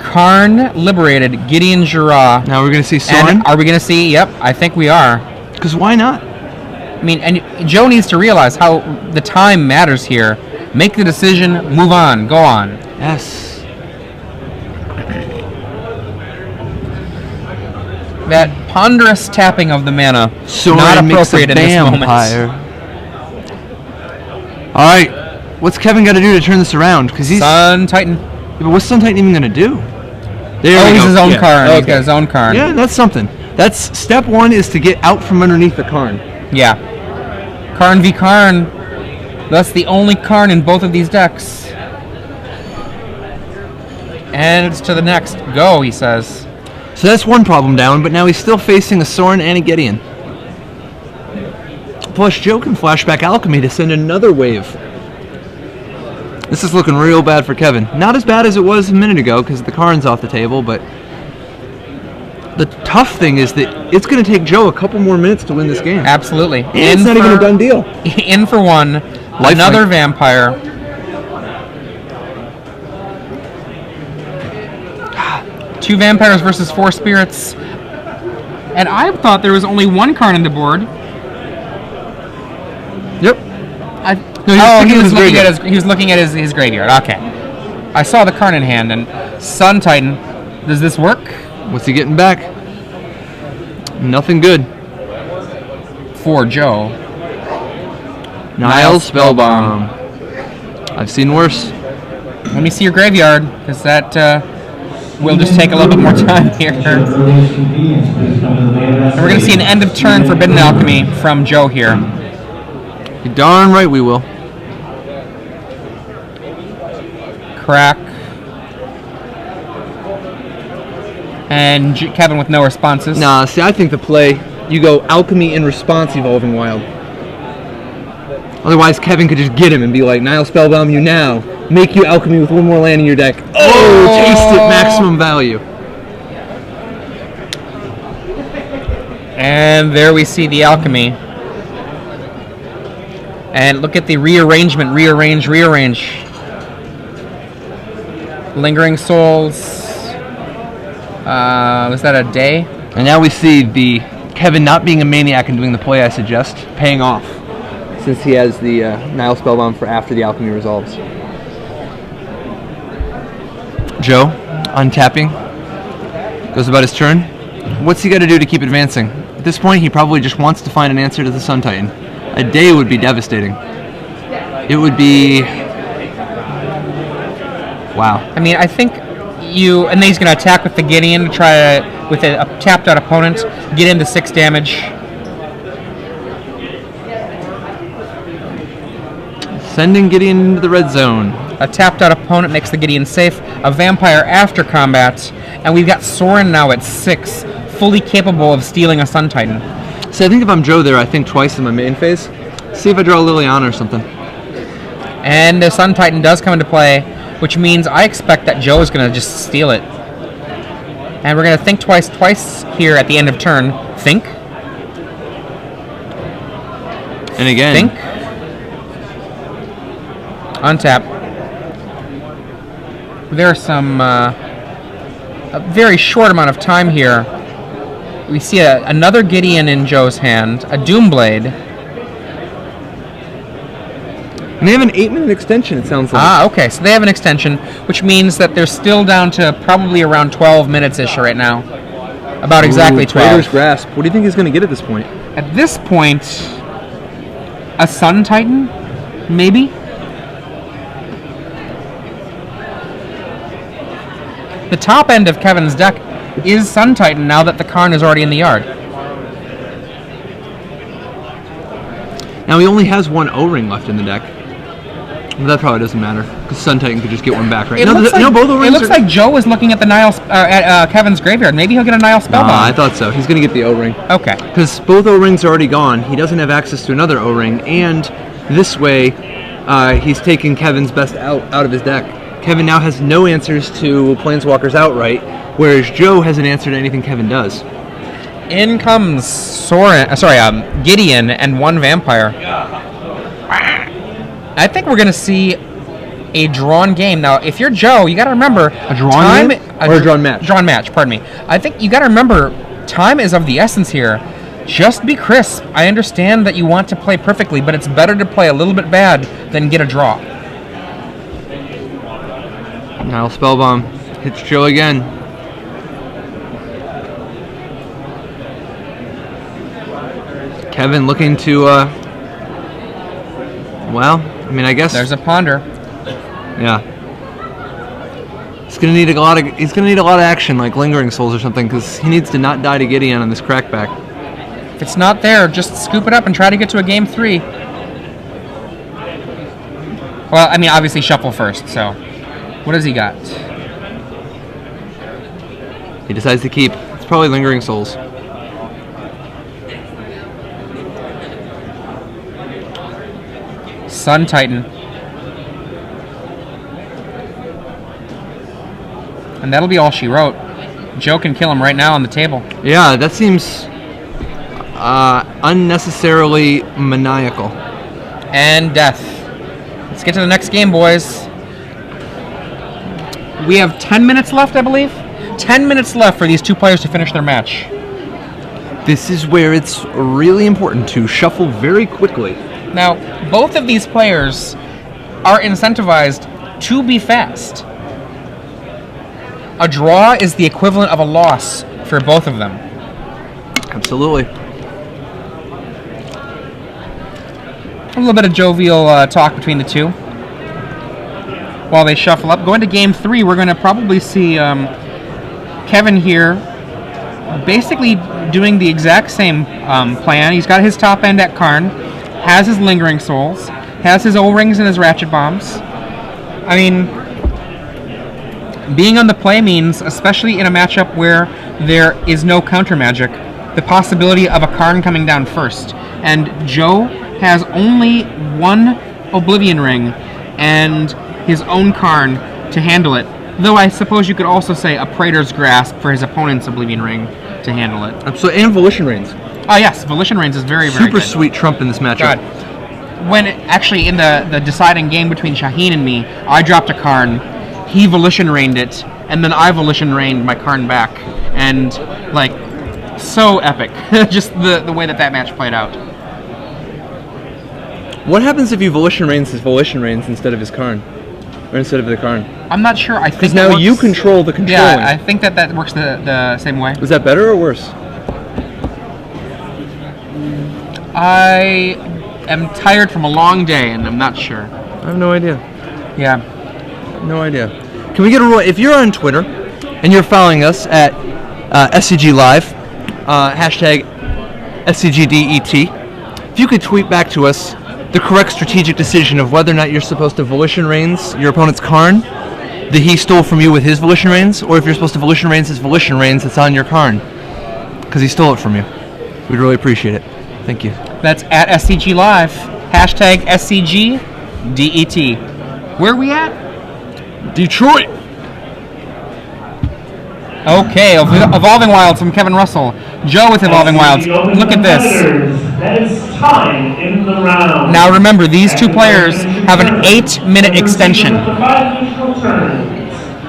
S1: Karn liberated Gideon Jura.
S2: Now we're going to see Soren.
S1: And are we going to see? Yep, I think we are.
S2: Because why not?
S1: I mean, and Joe needs to realize how the time matters here. Make the decision, move on, go on.
S2: Yes.
S1: That ponderous tapping of the mana,
S2: Soren
S1: not
S2: makes a
S1: appropriate in this moment.
S2: vampire. All right, what's Kevin got to do to turn this around? Because he's.
S1: Sun Titan.
S2: Yeah, but what's Sun Titan even going to do? There we
S1: He's
S2: go.
S1: his own
S2: Yeah,
S1: Karn. He's
S2: okay.
S1: got his own Karn.
S2: Yeah, that's something. That's step 1 is to get out from underneath the Karn.
S1: Yeah. Karn v. Karn. That's the only Karn in both of these decks. And it's to the next. Go, he says.
S2: So that's one problem down, but now he's still facing a Soren and a Gideon. Plus, Joe can flashback Alchemy to send another wave. This is looking real bad for Kevin. Not as bad as it was a minute ago, because the Karn's off the table, but the tough thing is that it's going to take Joe a couple more minutes to win this game.
S1: Absolutely.
S2: And it's not even a done deal.
S1: In for one. Another vampire. Two vampires versus 4 spirits. And I thought there was only one card on the board.
S2: Yep.
S1: He was looking at his graveyard. Okay. I saw the card in hand, and Sun Titan. Does this work?
S2: What's he getting back? Nothing good.
S1: For Joe.
S2: Nile Spellbomb. I've seen worse.
S1: Let me see your graveyard, because that will just take a little bit more time here. And we're going to see an end of turn Forbidden Alchemy from Joe here.
S2: You're darn right we will.
S1: Crack. And Kevin with no responses.
S2: Nah, see, I think the play, you go Alchemy in response Evolving Wild. Otherwise, Kevin could just get him and be like, Nile Spellbomb you now. Make you Alchemy with one more land in your deck. Oh, taste it, maximum value.
S1: And there we see the Alchemy. And look at the rearrangement. Rearrange. Lingering Souls. Was that a day?
S2: And now we see the Kevin not being a maniac and doing the play I suggest paying off, since he has the Nile Spellbomb for after the Alchemy resolves. Joe, untapping, goes about his turn. What's he got to do to keep advancing? At this point, he probably just wants to find an answer to the Sun Titan. A day would be devastating. It would be... Wow.
S1: I mean, I think and then he's going to attack with the Gideon to try to, with a tapped out opponent, get into 6 damage.
S2: Sending Gideon into the red zone.
S1: A tapped out opponent makes the Gideon safe. A vampire after combat. And we've got Soren now at 6, fully capable of stealing a Sun Titan.
S2: So I think if I'm Joe there, I think twice in my main phase. See if I draw Liliana or something.
S1: And the Sun Titan does come into play, which means I expect that Joe is going to just steal it. And we're going to think twice here at the end of turn. Think.
S2: And again.
S1: Think. Untap. There's some a very short amount of time here. We see another Gideon in Joe's hand, a Doomblade.
S2: And they have an 8-minute extension, it sounds like.
S1: Ah, okay. So they have an extension, which means that they're still down to probably around 12 minutes-ish right now. About exactly 12.
S2: Trader's Grasp. What do you think he's going to get at this point?
S1: At this point, a Sun Titan, maybe? The top end of Kevin's deck is Sun Titan now that the Karn is already in the yard.
S2: Now he only has one O-ring left in the deck. But that probably doesn't matter, because Sun Titan could just get one back, right?
S1: Both O-rings. It looks like Joe is looking at the Kevin's graveyard. Maybe he'll get a Nile Spellbomb.
S2: I thought so. He's going to get the O-ring.
S1: Okay.
S2: Because both O-rings are already gone. He doesn't have access to another O-ring, and this way, he's taking Kevin's best out of his deck. Kevin now has no answers to Planeswalkers outright, whereas Joe has an answer to anything Kevin does.
S1: In comes Gideon and one vampire. I think we're going to see a drawn game. Now, if you're Joe, you got to remember...
S2: A drawn game? Or a drawn match?
S1: Drawn match, pardon me. I think you got to remember, time is of the essence here. Just be crisp. I understand that you want to play perfectly, but it's better to play a little bit bad than get a draw.
S2: Nile Spellbomb hits Joe again. Kevin looking to, well, I mean, I guess
S1: there's a ponder.
S2: Yeah, he's gonna need a lot of action, like Lingering Souls or something, because he needs to not die to Gideon on this crackback.
S1: If it's not there, just scoop it up and try to get to a game 3. Well, I mean, obviously shuffle first. So, what has he got?
S2: He decides to keep. It's probably Lingering Souls.
S1: Sun Titan. And that'll be all she wrote. Joe can kill him right now on the table.
S2: Yeah, that seems unnecessarily maniacal.
S1: And death. Let's get to the next game, boys. We have 10 minutes left, I believe. 10 minutes left for these two players to finish their match.
S2: This is where it's really important to shuffle very quickly.
S1: Now, both of these players are incentivized to be fast. A draw is the equivalent of a loss for both of them.
S2: Absolutely.
S1: A little bit of jovial talk between the two while they shuffle up. Going to game 3, we're going to probably see Kevin here basically doing the exact same plan. He's got his top end at Karn, has his Lingering Souls, has his O-Rings and his Ratchet Bombs. I mean, being on the play means, especially in a matchup where there is no counter magic, the possibility of a Karn coming down first. And Joe has only one Oblivion Ring and his own Karn to handle it. Though I suppose you could also say a Praetor's Grasp for his opponent's Oblivion Ring to handle it.
S2: Absolutely, and Volition Reigns.
S1: Oh yes, Volition Reigns is very, very
S2: Super
S1: good.
S2: sweet trump in this matchup.
S1: God. When actually in the deciding game between Shaheen and me, I dropped a Karn, he Volition Reigned it, and then I Volition Reigned my Karn back. And, like, so epic. Just the way that match played out.
S2: What happens if you Volition Reigns his Volition Reigns instead of his Karn? Or instead of the Karn?
S1: I'm not sure. I think
S2: because now you control the controlling.
S1: Yeah, I think that works the same way.
S2: Is that better or worse?
S1: I am tired from a long day, and I'm not sure.
S2: I have no idea.
S1: Yeah.
S2: No idea. Can we get a rule? If you're on Twitter and you're following us at SCG Live, hashtag SCGDET, if you could tweet back to us the correct strategic decision of whether or not you're supposed to Volition Reigns your opponent's Karn that he stole from you with his Volition Reigns, or if you're supposed to Volition Reigns his Volition Reigns that's on your Karn because he stole it from you. We'd really appreciate it. Thank you.
S1: That's at SCG Live, hashtag SCGDET. Where are we at?
S2: Detroit.
S1: Okay, Evolving Wilds from Kevin Russell. Joe with Evolving Wilds. Look at this.
S3: That is time in the round.
S1: Now remember, these two players have an 8-minute extension.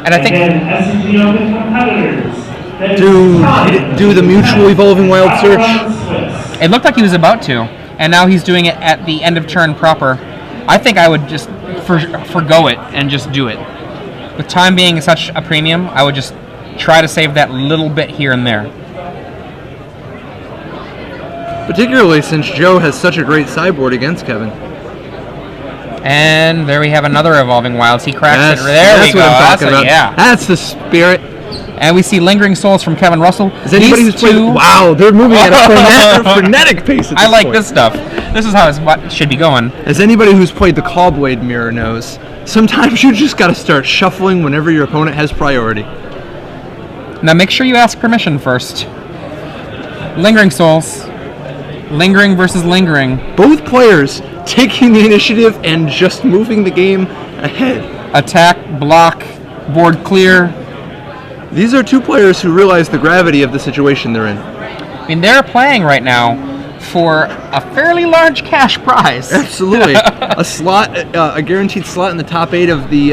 S1: And I think
S3: SCG Open competitors.
S2: Do the mutual Evolving Wild search.
S1: It looked like he was about to, and now he's doing it at the end of turn proper. I think I would just forgo it and just do it. With time being such a premium, I would just try to save that little bit here and there.
S2: Particularly since Joe has such a great sideboard against Kevin.
S1: And there we have another Evolving Wilds. He cracks it. There
S2: That's
S1: we go.
S2: What I'm talking about.
S1: Yeah.
S2: That's the spirit.
S1: And we see Lingering Souls from Kevin Russell.
S2: Is anybody who's played? Wow, they're moving at a frenetic pace. At this
S1: I like
S2: point.
S1: this stuff. This is how it should be going.
S2: As anybody who's played the Callblade Mirror knows, sometimes you just got to start shuffling whenever your opponent has priority.
S1: Now make sure you ask permission first. Lingering Souls. Lingering versus Lingering.
S2: Both players taking the initiative and just moving the game ahead.
S1: Attack, block, board clear.
S2: These are two players who realize the gravity of the situation they're in.
S1: I mean, they're playing right now for a fairly large cash prize.
S2: Absolutely. A slot, a guaranteed slot in the top 8 of the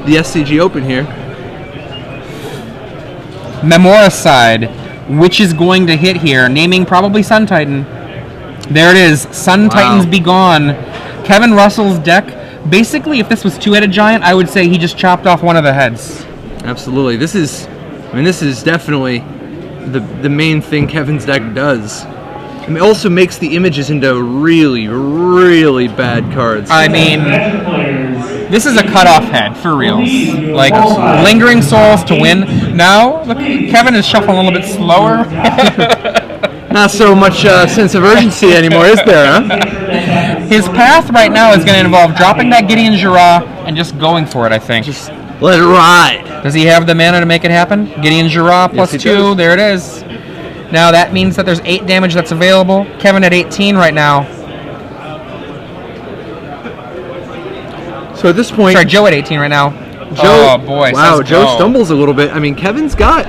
S2: SCG Open here.
S1: Memoricide, which is going to hit here, naming probably Sun Titan. There it is, Sun Titans Be Gone. Kevin Russell's deck, basically if this was Two-Headed Giant, I would say he just chopped off one of the heads.
S2: Absolutely. This is definitely the main thing Kevin's deck does. And it also makes the images into really, really bad cards.
S1: I mean, this is a cutoff head, for reals. Like, Lingering Souls to win. Now, look, Kevin is shuffling a little bit slower.
S2: Not so much sense of urgency anymore, is there, huh?
S1: His path right now is going to involve dropping that Gideon Jura and just going for it, I think.
S2: Just let it ride.
S1: Does he have the mana to make it happen? Gideon Jura plus
S2: Yes,
S1: 2,
S2: does.
S1: there it is. Now that means that there's 8 damage that's available. Kevin at 18 right now.
S2: So at this point...
S1: Sorry, Joe at 18 right now.
S2: Joe,
S1: oh boy,
S2: wow,
S1: says
S2: Joe
S1: go.
S2: stumbles a little bit. I mean, Kevin's got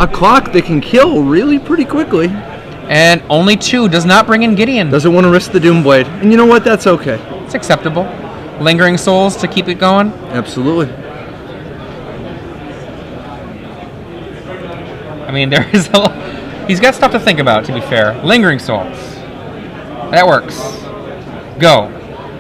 S2: a clock that can kill really pretty quickly.
S1: And only 2 does not bring in Gideon.
S2: Doesn't want to risk the Doomblade. And you know what? That's okay.
S1: It's acceptable. Lingering Souls to keep it going.
S2: Absolutely.
S1: I mean, there is he's got stuff to think about, to be fair. Lingering Souls. That works. Go.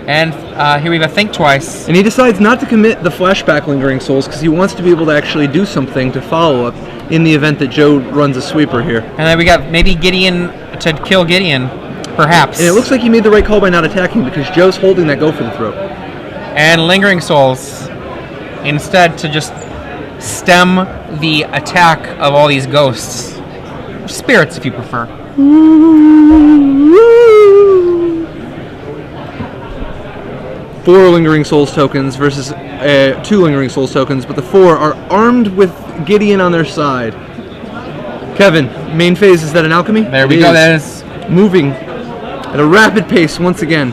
S1: And here we have a Think Twice.
S2: And he decides not to commit the flashback Lingering Souls because he wants to be able to actually do something to follow up in the event that Joe runs a sweeper here.
S1: And then we got maybe Gideon to kill Gideon, perhaps.
S2: And it looks like he made the right call by not attacking because Joe's holding that go for the throat.
S1: And Lingering Souls, instead, to just stem the attack of all these ghosts. Spirits, if you prefer.
S2: 4 Lingering Souls tokens versus 2 Lingering Souls tokens, but the 4 are armed with Gideon on their side. Kevin, main phase, is that an alchemy?
S1: There we go, that is.
S2: Moving at a rapid pace once again.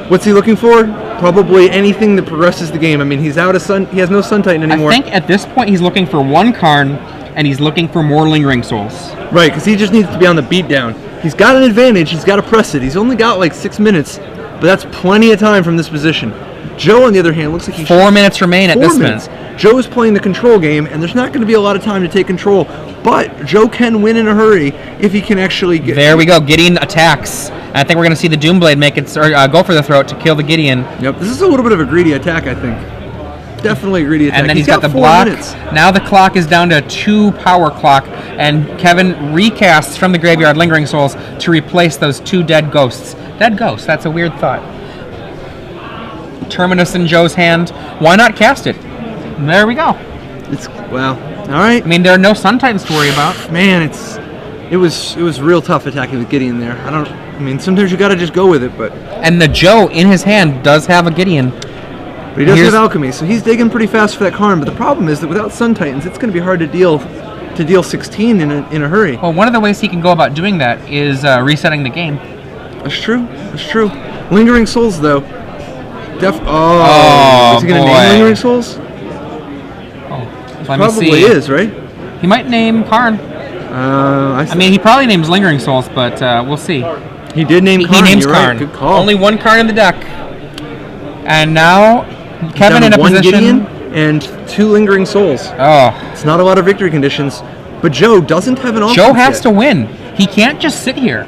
S2: What's he looking for? Probably anything that progresses the game. I mean, he's out of Sun. He has no Sun Titan anymore.
S1: I think at this point he's looking for 1 Karn, and he's looking for more Lingering Souls.
S2: Right, because he just needs to be on the beatdown. He's got an advantage. He's got to press it. He's only got like 6 minutes, but that's plenty of time from this position. Joe, on the other hand, looks like he
S1: 4 minutes remain at
S2: 4
S1: this
S2: minutes.
S1: minute.
S2: Joe is playing the control game, and there's not going to be a lot of time to take control. But Joe can win in a hurry if he can actually get...
S1: There we go. Gideon attacks. And I think we're going to see the Doomblade make it go for the throat to kill the Gideon.
S2: Yep, this is a little bit of a greedy attack, I think. Definitely a greedy attack.
S1: And then he's got the
S2: 4
S1: block.
S2: minutes.
S1: Now the clock is down to 2 power clock, and Kevin recasts from the graveyard Lingering Souls to replace those 2 dead ghosts. Dead ghosts, that's a weird thought. Terminus in Joe's hand. Why not cast it? There we go.
S2: It's wow. All right.
S1: I mean, there are no Sun Titans to worry about.
S2: Man, it was real tough attacking with Gideon there. I mean, sometimes you got to just go with it, but
S1: And the Joe in his hand does have a Gideon.
S2: But he does have alchemy, so he's digging pretty fast for that Karn. But the problem is that without Sun Titans, it's going to be hard to deal 16 in a hurry.
S1: Well, one of the ways he can go about doing that is resetting the game.
S2: That's true. That's true. Lingering Souls, though.
S1: Oh,
S2: is he going to
S1: boy.
S2: name Lingering Souls?
S1: Let me
S2: Probably
S1: see.
S2: is, right?
S1: He might name Karn. I mean, he probably names Lingering Souls, but we'll see.
S2: He did name Karn.
S1: He names
S2: You're
S1: Karn.
S2: Right. Good call.
S1: Only 1 Karn in the deck. And now Kevin in a
S2: 1
S1: position.
S2: Gideon and 2 Lingering Souls.
S1: Oh,
S2: It's not a lot of victory conditions, but Joe doesn't have an offense
S1: Joe has
S2: yet.
S1: to win. He can't just sit here.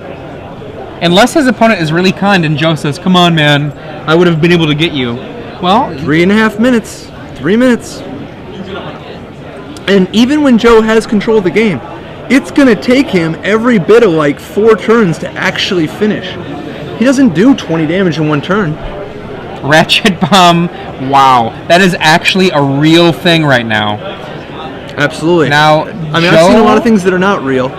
S1: Unless his opponent is really kind and Joe says, "Come on, man, I would have been able to get you." Well,
S2: 3.5 minutes. 3 minutes. And even when Joe has control of the game, it's going to take him every bit of like 4 turns to actually finish. He doesn't do 20 damage in 1 turn.
S1: Ratchet Bomb. Wow, that is actually a real thing right now.
S2: Absolutely.
S1: Now,
S2: I mean, I've seen a lot of things that are not real,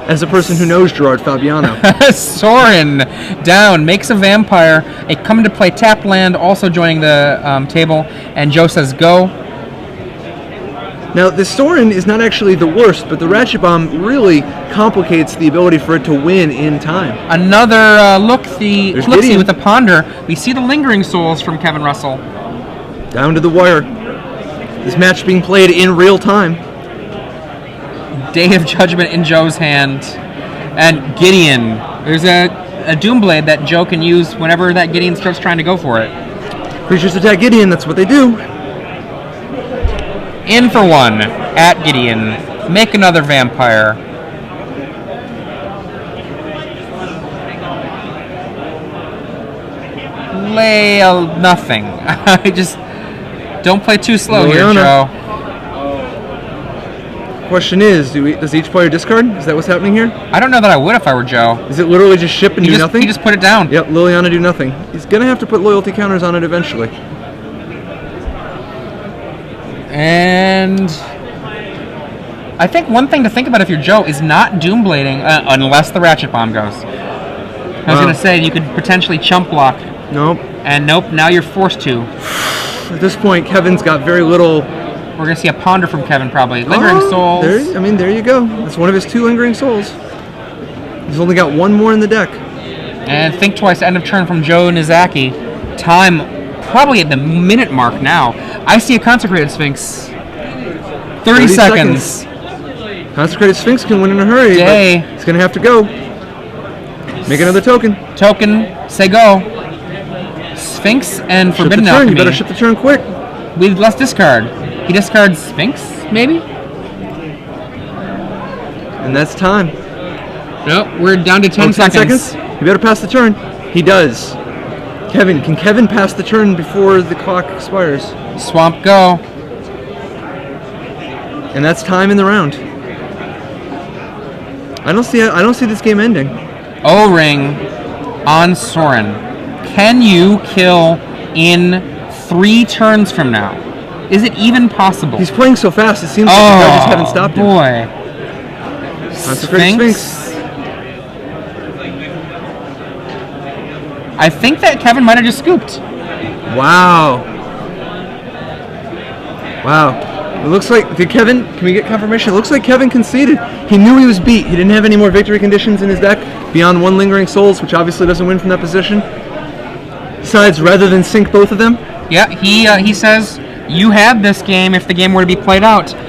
S2: as a person who knows Gerard Fabiano.
S1: Sorin down, makes a vampire, a come into play tap land, also joining the table, and Joe says go.
S2: Now, the Sorin is not actually the worst, but the Ratchet Bomb really complicates the ability for it to win in time.
S1: Another look-see
S2: Gideon.
S1: with the Ponder. We see the Lingering Souls from Kevin Russell.
S2: Down to the wire. This match being played in real time.
S1: Day of Judgment in Joe's hand. And Gideon. There's a Doomblade that Joe can use whenever that Gideon starts trying to go for it.
S2: Creatures attack Gideon, that's what they do.
S1: In for 1 at Gideon. Make another vampire. Lay nothing. I just don't play too slow here, Joe.
S2: Question is, does each player discard? Is that what's happening here?
S1: I don't know that I would if I were Joe.
S2: Is it literally just ship and do nothing?
S1: He just put it down.
S2: Yep, Liliana do nothing. He's gonna have to put loyalty counters on it eventually.
S1: And I think one thing to think about if you're Joe is not Doomblading unless the Ratchet Bomb goes. I was going to say you could potentially chump block.
S2: Nope.
S1: And nope, now you're forced to.
S2: At this point, Kevin's got very little.
S1: We're going to see a Ponder from Kevin probably. Lingering Souls.
S2: There you go. That's one of his 2 Lingering Souls. He's only got 1 more in the deck.
S1: And Think Twice, end of turn from Joe Knizacky. Time probably at the minute mark now. I see a Consecrated Sphinx. 30 seconds.
S2: Consecrated Sphinx can win in a hurry.
S1: Day.
S2: But he's going to have to go. Make another token.
S1: Token. Say go. Sphinx and
S2: Ship the
S1: Forbidden
S2: turn.
S1: Alchemy.
S2: You better ship the turn quick.
S1: With less discard. He discards Sphinx, maybe?
S2: And that's time.
S1: Nope, we're down to 10 seconds.
S2: You better pass the turn. He does. Can Kevin pass the turn before the clock expires?
S1: Swamp go.
S2: And that's time in the round. I don't see this game ending.
S1: O-Ring on Soren. Can you kill in 3 turns from now? Is it even possible?
S2: He's playing so fast, it seems like the judges haven't stopped him.
S1: Boy.
S2: Sphinx.
S1: I think that Kevin might have just scooped.
S2: Wow. It looks like, can we get confirmation? It looks like Kevin conceded. He knew he was beat. He didn't have any more victory conditions in his deck beyond 1 Lingering Souls, which obviously doesn't win from that position. Besides, rather than sink both of them.
S1: Yeah, he says, you had this game if the game were to be played out.